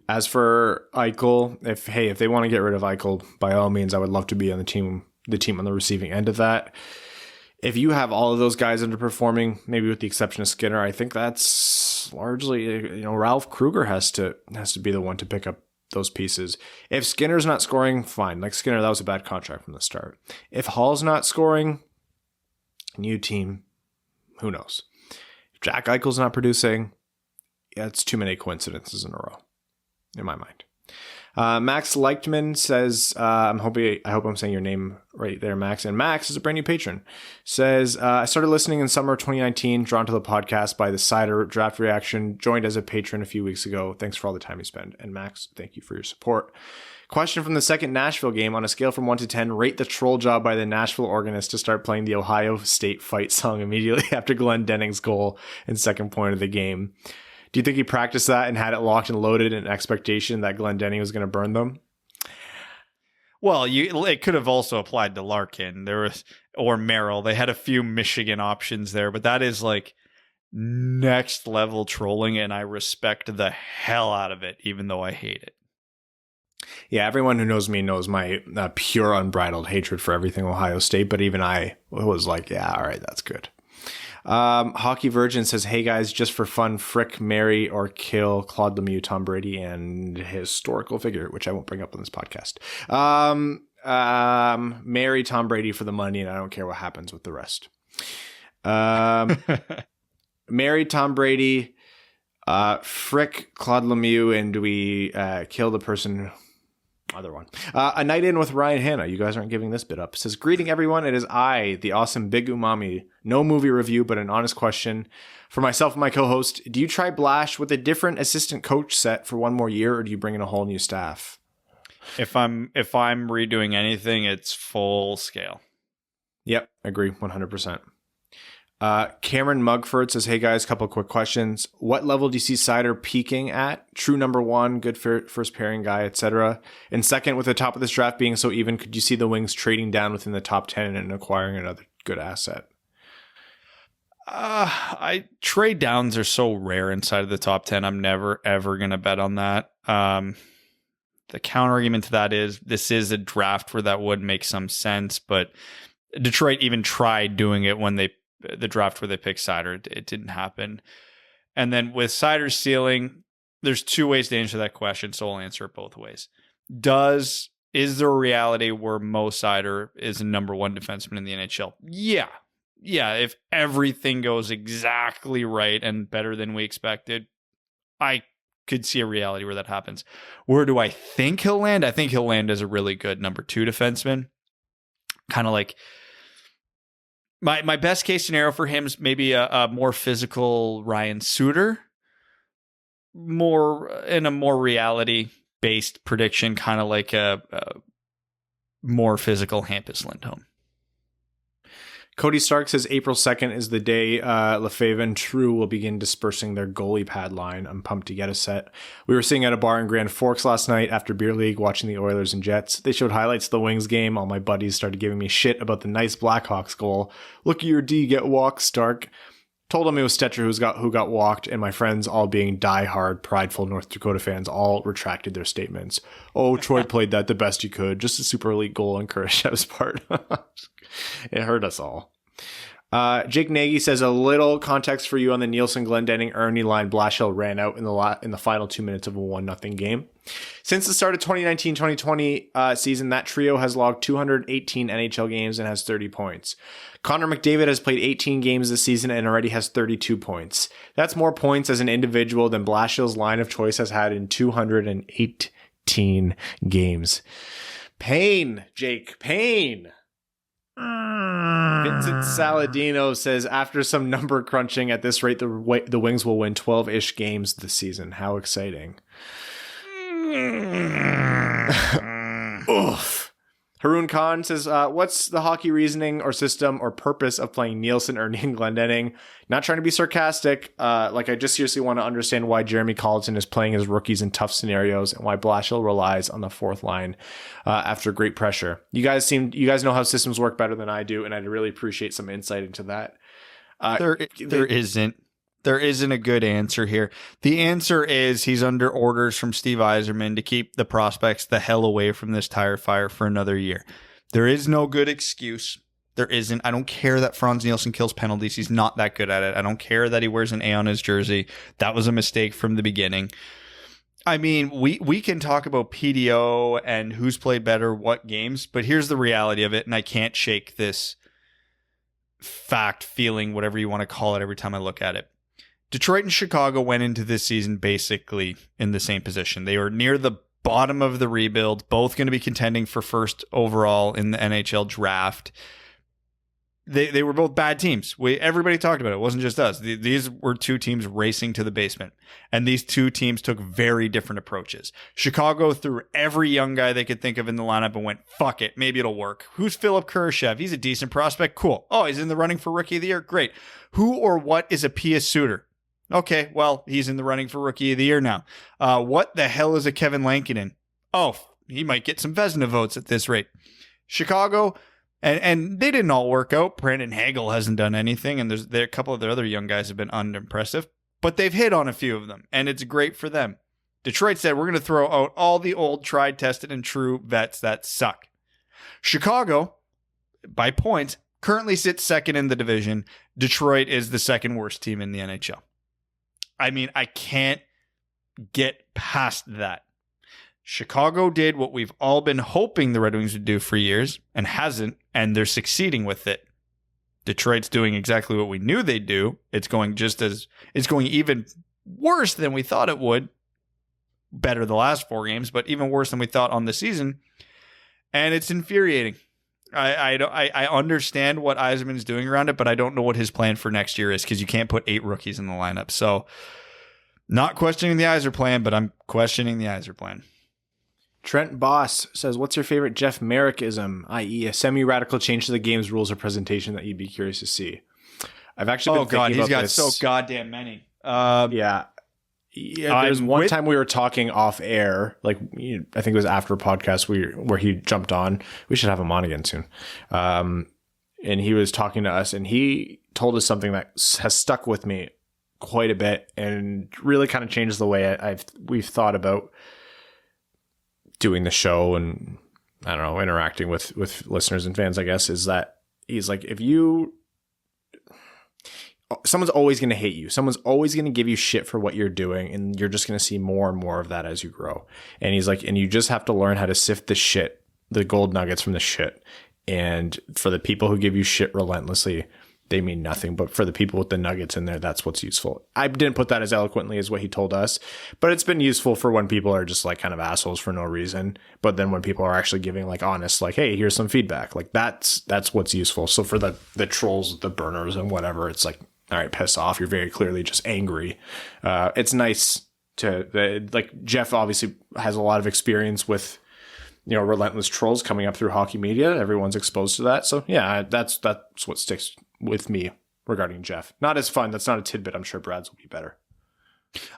As for Eichel, if they want to get rid of Eichel, by all means, I would love to be on the team on the receiving end of that. If you have all of those guys underperforming, maybe with the exception of Skinner, I think that's largely, Ralph Kruger has to be the one to pick up those pieces. If Skinner's not scoring, fine. Like Skinner, that was a bad contract from the start. If Hall's not scoring, new team, who knows? If Jack Eichel's not producing, it's too many coincidences in a row, in my mind. Max Leichtman says, I hope I'm saying your name right there, Max. And Max is a brand new patron. Says, I started listening in summer 2019, drawn to the podcast by the Seider draft reaction, joined as a patron a few weeks ago. Thanks for all the time you spend. And Max, thank you for your support. Question from the second Nashville game: on a scale from 1 to 10, rate the troll job by the Nashville organist to start playing the Ohio State fight song immediately after Glenn Denning's goal and second point of the game. Do you think he practiced that and had it locked and loaded in expectation that Glenn Denning was going to burn them? Well, it could have also applied to Larkin or Merrill. They had a few Michigan options there, but that is like next level trolling, and I respect the hell out of it, even though I hate it. Yeah, everyone who knows me knows my pure unbridled hatred for everything Ohio State, but even I was like, yeah, all right, that's good. Hockey Virgin says, hey guys, just for fun, frick, marry, or kill Claude Lemieux, Tom Brady, and historical figure, which I won't bring up on this podcast. Marry Tom Brady for the money, and I don't care what happens with the rest. Marry Tom Brady, frick Claude Lemieux, and we kill the person... Other one. A Night In with Ryan Hanna. You guys aren't giving this bit up. It says, greeting everyone. It is I, the awesome Big Umami. No movie review, but an honest question. For myself and my co-host, do you try Blash with a different assistant coach set for one more year, or do you bring in a whole new staff? If I'm redoing anything, it's full scale. Yep, agree 100%. Cameron Mugford says, hey guys, couple quick questions. What level do you see Seider peaking at? True number 1, good first pairing guy, etc. And second, with the top of this draft being so even, could you see the Wings trading down within the top 10 and acquiring another good asset? Trade downs are so rare inside of the top 10. I'm never, ever going to bet on that. The counter argument to that is this is a draft where that would make some sense, but Detroit even tried doing it when the draft where they picked Seider. It didn't happen. And then with Seider's ceiling, there's 2 ways to answer that question, so I'll answer it both ways. Is there a reality where Mo Seider is a number 1 defenseman in the NHL? Yeah. Yeah, if everything goes exactly right and better than we expected, I could see a reality where that happens. Where do I think he'll land? I think he'll land as a really good number 2 defenseman. Kind of like My best case scenario for him is maybe a more physical Ryan Suter, more reality based prediction, kind of like a more physical Hampus Lindholm. Cody Stark says April 2nd is the day Lefebvre and True will begin dispersing their goalie pad line. I'm pumped to get a set. We were sitting at a bar in Grand Forks last night after beer league watching the Oilers and Jets. They showed highlights of the Wings game. All my buddies started giving me shit about the nice Blackhawks goal. Look at your D get walked, Stark. Told them it was Stetcher who got walked, and my friends, all being diehard, prideful North Dakota fans, all retracted their statements. Oh, Troy played that the best he could. Just a super elite goal on Kurashev's part. It hurt us all. Jake Nagy says, a little context for you on the Nielsen, Glendening, Ernie line. Blashill ran out in the final 2 minutes of a 1-0 game. Since the start of 2019-2020 season, that trio has logged 218 NHL games and has 30 points. Connor McDavid has played 18 games this season and already has 32 points. That's more points as an individual than Blashill's line of choice has had in 218 games. Pain, Jake, pain. Vincent Saladino says, after some number crunching, at this rate, the Wings will win 12-ish games this season. How exciting. Oof. Haroon Khan says, what's the hockey reasoning or system or purpose of playing Nielsen, Ernie, and Glendening? Not trying to be sarcastic. I just seriously want to understand why Jeremy Colleton is playing his rookies in tough scenarios and why Blashill relies on the fourth line after great pressure. You guys know how systems work better than I do, and I'd really appreciate some insight into that. There isn't a good answer here. The answer is he's under orders from Steve Yzerman to keep the prospects the hell away from this tire fire for another year. There is no good excuse. There isn't. I don't care that Franz Nielsen kills penalties. He's not that good at it. I don't care that he wears an A on his jersey. That was a mistake from the beginning. I mean, we can talk about PDO and who's played better, what games, but here's the reality of it, and I can't shake this fact, feeling, whatever you want to call it every time I look at it. Detroit and Chicago went into this season basically in the same position. They were near the bottom of the rebuild, both going to be contending for first overall in the NHL draft. They were both bad teams. Everybody talked about it. It wasn't just us. These were two teams racing to the basement. And these two teams took very different approaches. Chicago threw every young guy they could think of in the lineup and went, fuck it, maybe it'll work. Who's Philip Kurashev? He's a decent prospect. Cool. Oh, he's in the running for Rookie of the Year? Great. Who or what is a Pius Suter? Okay, well, he's in the running for Rookie of the Year now. What the hell is a Kevin Lankinen? Oh, he might get some Vezina votes at this rate. Chicago, and they didn't all work out. Brandon Hagel hasn't done anything, and there a couple of their other young guys have been unimpressive, but they've hit on a few of them, and it's great for them. Detroit said, we're going to throw out all the old, tried, tested, and true vets that suck. Chicago, by points, currently sits second in the division. Detroit is the second worst team in the NHL. I mean, I can't get past that. Chicago did what we've all been hoping the Red Wings would do for years and hasn't, and they're succeeding with it. Detroit's doing exactly what we knew they'd do. It's going even worse than we thought it would. Better the last 4 games, but even worse than we thought on the season. And it's infuriating. I understand what Yzerman's doing around it, but I don't know what his plan for next year is because you can't put 8 rookies in the lineup. So, not questioning the Yzer plan, but I'm questioning the Yzer plan. Trent Boss says, what's your favorite Jeff Merrickism, i.e. a semi-radical change to the game's rules or presentation that you'd be curious to see? I've actually been thinking about this. He's got so goddamn many. Yeah, there's one time we were talking off air, I think it was after a podcast where he jumped on. We should have him on again soon. And he was talking to us, and he told us something that has stuck with me quite a bit and really kind of changes the way we've thought about doing the show and, I don't know, interacting with listeners and fans, I guess, is that he's like, someone's always going to hate you. Someone's always going to give you shit for what you're doing. And you're just going to see more and more of that as you grow. And he's like, and you just have to learn how to sift the shit, the gold nuggets from the shit. And for the people who give you shit relentlessly, they mean nothing. But for the people with the nuggets in there, that's what's useful. I didn't put that as eloquently as what he told us, but it's been useful for when people are just like kind of assholes for no reason. But then when people are actually giving like honest, like, hey, here's some feedback, like that's what's useful. So for the trolls, the burners and whatever, it's like, all right, piss off. You're very clearly just angry. It's nice like Jeff obviously has a lot of experience with, relentless trolls coming up through hockey media. Everyone's exposed to that. So yeah, that's what sticks with me regarding Jeff. Not as fun. That's not a tidbit. I'm sure Brad's will be better.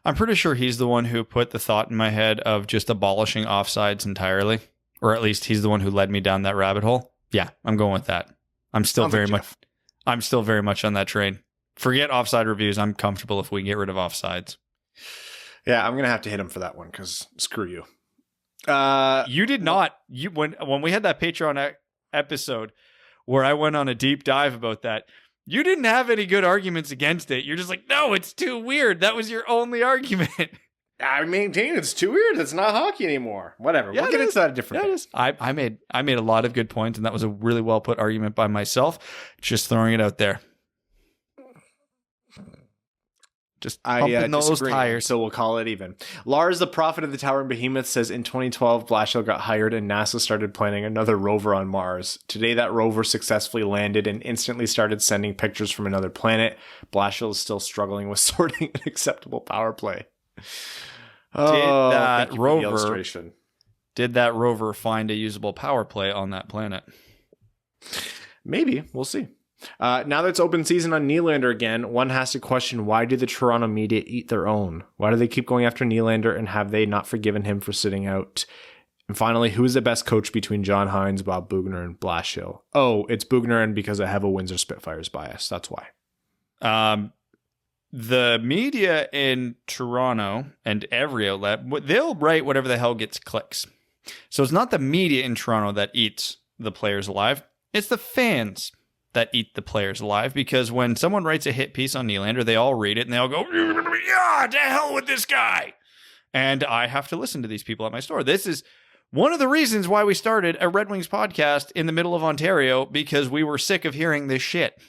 I'm pretty sure he's the one who put the thought in my head of just abolishing offsides entirely, or at least he's the one who led me down that rabbit hole. Yeah, I'm going with that. I'm still very much on that train. Forget offside reviews. I'm comfortable if we get rid of offsides. Yeah, I'm gonna have to hit him for that one because screw you. You did not. When we had that Patreon episode where I went on a deep dive about that, You didn't have any good arguments against it. You're just like, no, it's too weird. That was your only argument. I maintain it's too weird. It's not hockey anymore. Whatever. Yeah, we'll get into that a different day. I made a lot of good points, and that was a really well put argument by myself. Just throwing it out there. Just pumping those tires. So we'll call it even. Lars, the prophet of the Towering Behemoth, says in 2012, Blashill got hired and NASA started planning another rover on Mars. Today, that rover successfully landed and instantly started sending pictures from another planet. Blashill is still struggling with sorting an acceptable power play. Did that rover find a usable power play on that planet? Maybe. We'll see. Now that it's open season on Nylander again, one has to question, why do the Toronto media eat their own? Why do they keep going after Nylander, and have they not forgiven him for sitting out? And finally, who is the best coach between John Hines, Bob Boughner, and Blashill? Oh, it's Boughner, and because I have a Windsor Spitfires bias. That's why. The media in Toronto and every outlet, they'll write whatever the hell gets clicks. So it's not the media in Toronto that eats the players alive. It's the fans that eat the players alive, because when someone writes a hit piece on Nylander, they all read it and they all go, yeah, to hell with this guy. And I have to listen to these people at my store. This is one of the reasons why we started a Red Wings podcast in the middle of Ontario, because we were sick of hearing this shit.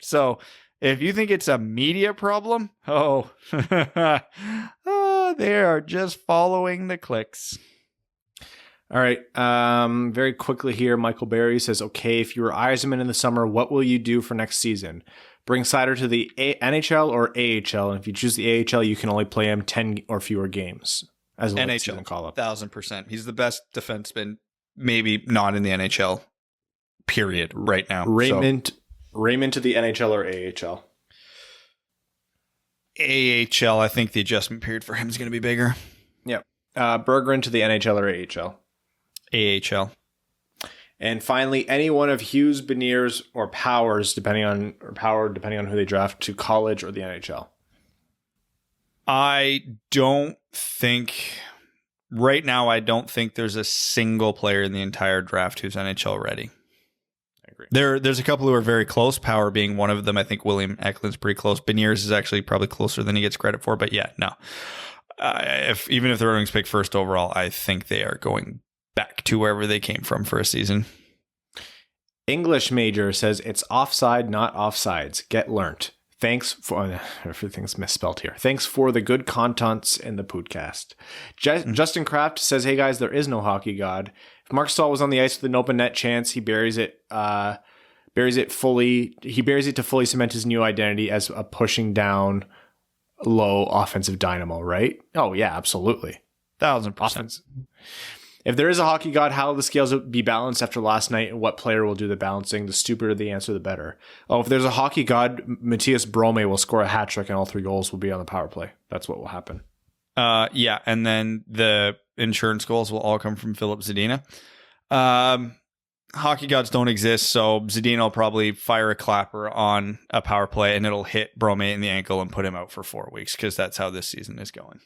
So if you think it's a media problem, they are just following the clicks. All right. Very quickly here, Michael Berry says, okay, if you were Yzerman in the summer, what will you do for next season? Bring Seider to the NHL or AHL? And if you choose the AHL, you can only play him 10 or fewer games as a NHL call-up. 1,000%. He's the best defenseman, maybe not in the NHL, period, right now. Raymond to the NHL or AHL? AHL, I think the adjustment period for him is going to be bigger. Yep. Bergeron to the NHL or AHL? AHL. And finally, any one of Hughes, Beniers, or Powers, depending on who they draft, to college or the NHL. I don't think there's a single player in the entire draft who's NHL ready. I agree. There's a couple who are very close, Power being one of them. I think William Eklund's pretty close. Beniers is actually probably closer than he gets credit for, but yeah, no. Even if the Red Wings pick first overall, I think they are going back to wherever they came from for a season. English major says it's offside, not offsides. Get learnt. Thanks for everything's misspelled here. Thanks for the good contents in the podcast. Justin Kraft says, "Hey guys, there is no hockey god. If Mark Stahl was on the ice with an open net chance, he buries it to fully cement his new identity as a pushing down low offensive dynamo, right? Oh yeah, absolutely. 1,000%. If there is a hockey god, how will the scales be balanced after last night, and what player will do the balancing? The stupider the answer, the better. Oh, if there's a hockey god, Matthias Brome will score a hat trick and all 3 goals will be on the power play. That's what will happen. Yeah, and then the insurance goals will all come from Philip Zadina. Hockey gods don't exist, so Zadina will probably fire a clapper on a power play and it'll hit Brome in the ankle and put him out for 4 weeks, because that's how this season is going.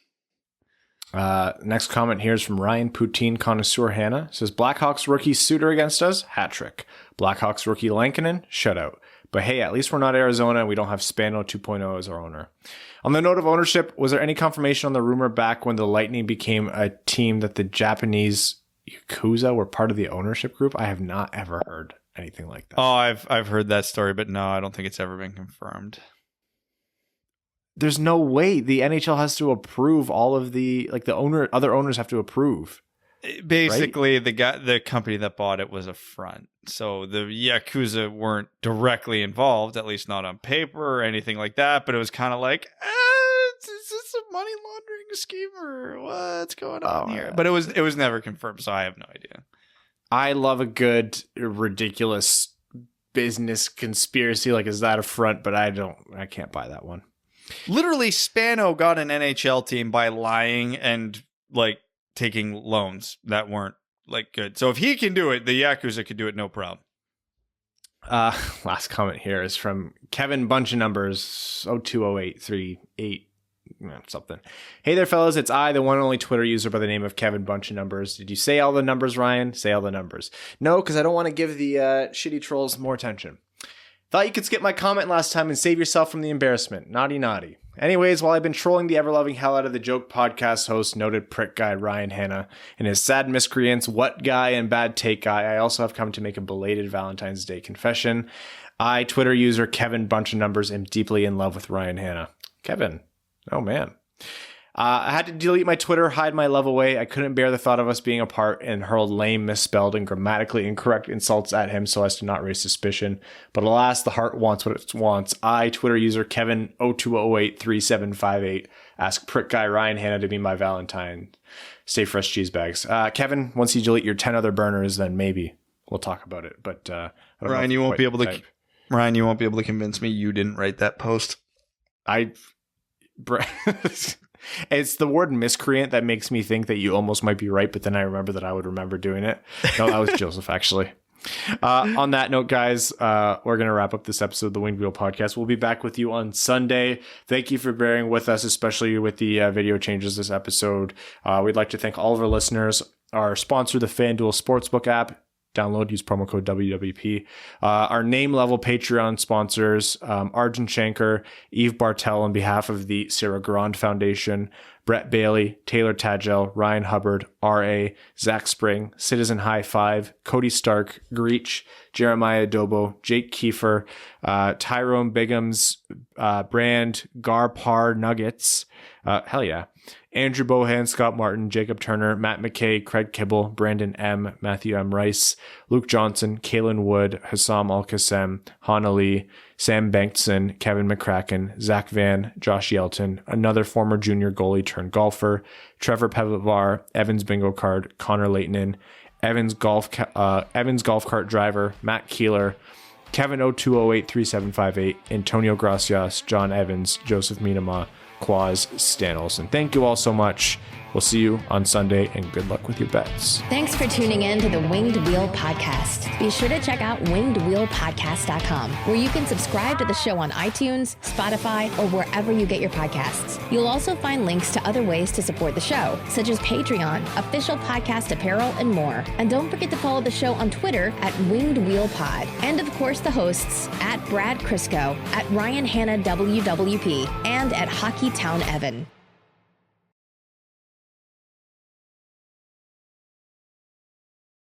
Next comment here is from Ryan Poutine Connoisseur Hannah. Says, Blackhawks rookie Suter against us, hat trick. Blackhawks rookie Lankinen, shutout. But hey, at least we're not Arizona and we don't have Spano 2.0 as our owner. On the note of ownership, was there any confirmation on the rumor back when the Lightning became a team that the Japanese Yakuza were part of the ownership group? I have not ever heard anything like that. Oh, I've heard that story, but no, I don't think it's ever been confirmed. There's no way. The NHL has to approve all of other owners have to approve. Basically, right? The company that bought it was a front. So the Yakuza weren't directly involved, at least not on paper or anything like that. But it was kind of like, is this a money laundering scheme or what's going on here? But it was never confirmed, so I have no idea. I love a good, ridiculous business conspiracy. Like, is that a front? But I can't buy that one. Literally, Spano got an NHL team by lying and like taking loans that weren't like good. So if he can do it, the Yakuza could do it, no problem. Last comment here is from Kevin Bunch of Numbers 020838 something. Hey there, fellas. It's I, the one and only Twitter user by the name of Kevin Bunch of Numbers. Did you say all the numbers, Ryan? Say all the numbers. No, because I don't want to give the shitty trolls more attention. Thought you could skip my comment last time and save yourself from the embarrassment. Naughty, naughty. Anyways, while I've been trolling the ever-loving hell out of the joke podcast host, noted prick guy Ryan Hanna, and his sad miscreants, what guy and bad take guy, I also have come to make a belated Valentine's Day confession. I, Twitter user Kevin Bunch of Numbers, am deeply in love with Ryan Hanna. Kevin. Oh, man. I had to delete my Twitter, hide my love away. I couldn't bear the thought of us being apart and hurled lame, misspelled, and grammatically incorrect insults at him so as to not raise suspicion. But alas, the heart wants what it wants. I, Twitter user Kevin02083758, ask prick guy Ryan Hanna to be my Valentine. Stay fresh cheese bags. Kevin, once you delete your 10 other burners, then maybe we'll talk about it. But Ryan, you won't be able to. Ryan, you won't be able to convince me you didn't write that post. It's the word miscreant that makes me think that you almost might be right, but then I remember that I would remember doing it. No, that was Joseph, actually. On that note, guys, we're going to wrap up this episode of the Winged Wheel Podcast. We'll be back with you on Sunday. Thank you for bearing with us, especially with the video changes this episode. We'd like to thank all of our listeners, our sponsor, the FanDuel Sportsbook app. Download, use promo code WWP. Our name level Patreon sponsors, Arjun Shankar, Eve Bartel on behalf of the Sarah Grand Foundation, Brett Bailey, Taylor Tadgell, Ryan Hubbard, R.A., Zach Spring, Citizen High Five, Cody Stark, Greach, Jeremiah Adobo, Jake Kiefer, Tyrone Bigham's, Brand, Garpar Nuggets, hell yeah, Andrew Bohan, Scott Martin, Jacob Turner, Matt McKay, Craig Kibble, Brandon M., Matthew M. Rice, Luke Johnson, Kalen Wood, Hassam Al-Qassem, Han Ali, Sam Bankson, Kevin McCracken, Zach Van, Josh Yelton, another former junior goalie turned golfer, Trevor Pevivar, Evans Bingo Card, Connor Leighton, Evans Golf Cart Driver, Matt Keeler, Kevin 02083758, Antonio Gracias, John Evans, Joseph Minama, Quaz, Stan Olsen. Thank you all so much. We'll see you on Sunday, and good luck with your bets. Thanks for tuning in to the Winged Wheel Podcast. Be sure to check out wingedwheelpodcast.com, where you can subscribe to the show on iTunes, Spotify, or wherever you get your podcasts. You'll also find links to other ways to support the show, such as Patreon, official podcast apparel, and more. And don't forget to follow the show on Twitter at Winged Wheel Pod. And of course, the hosts at Brad Crisco, at Ryan Hanna WWP, and at Hockey Town Evan.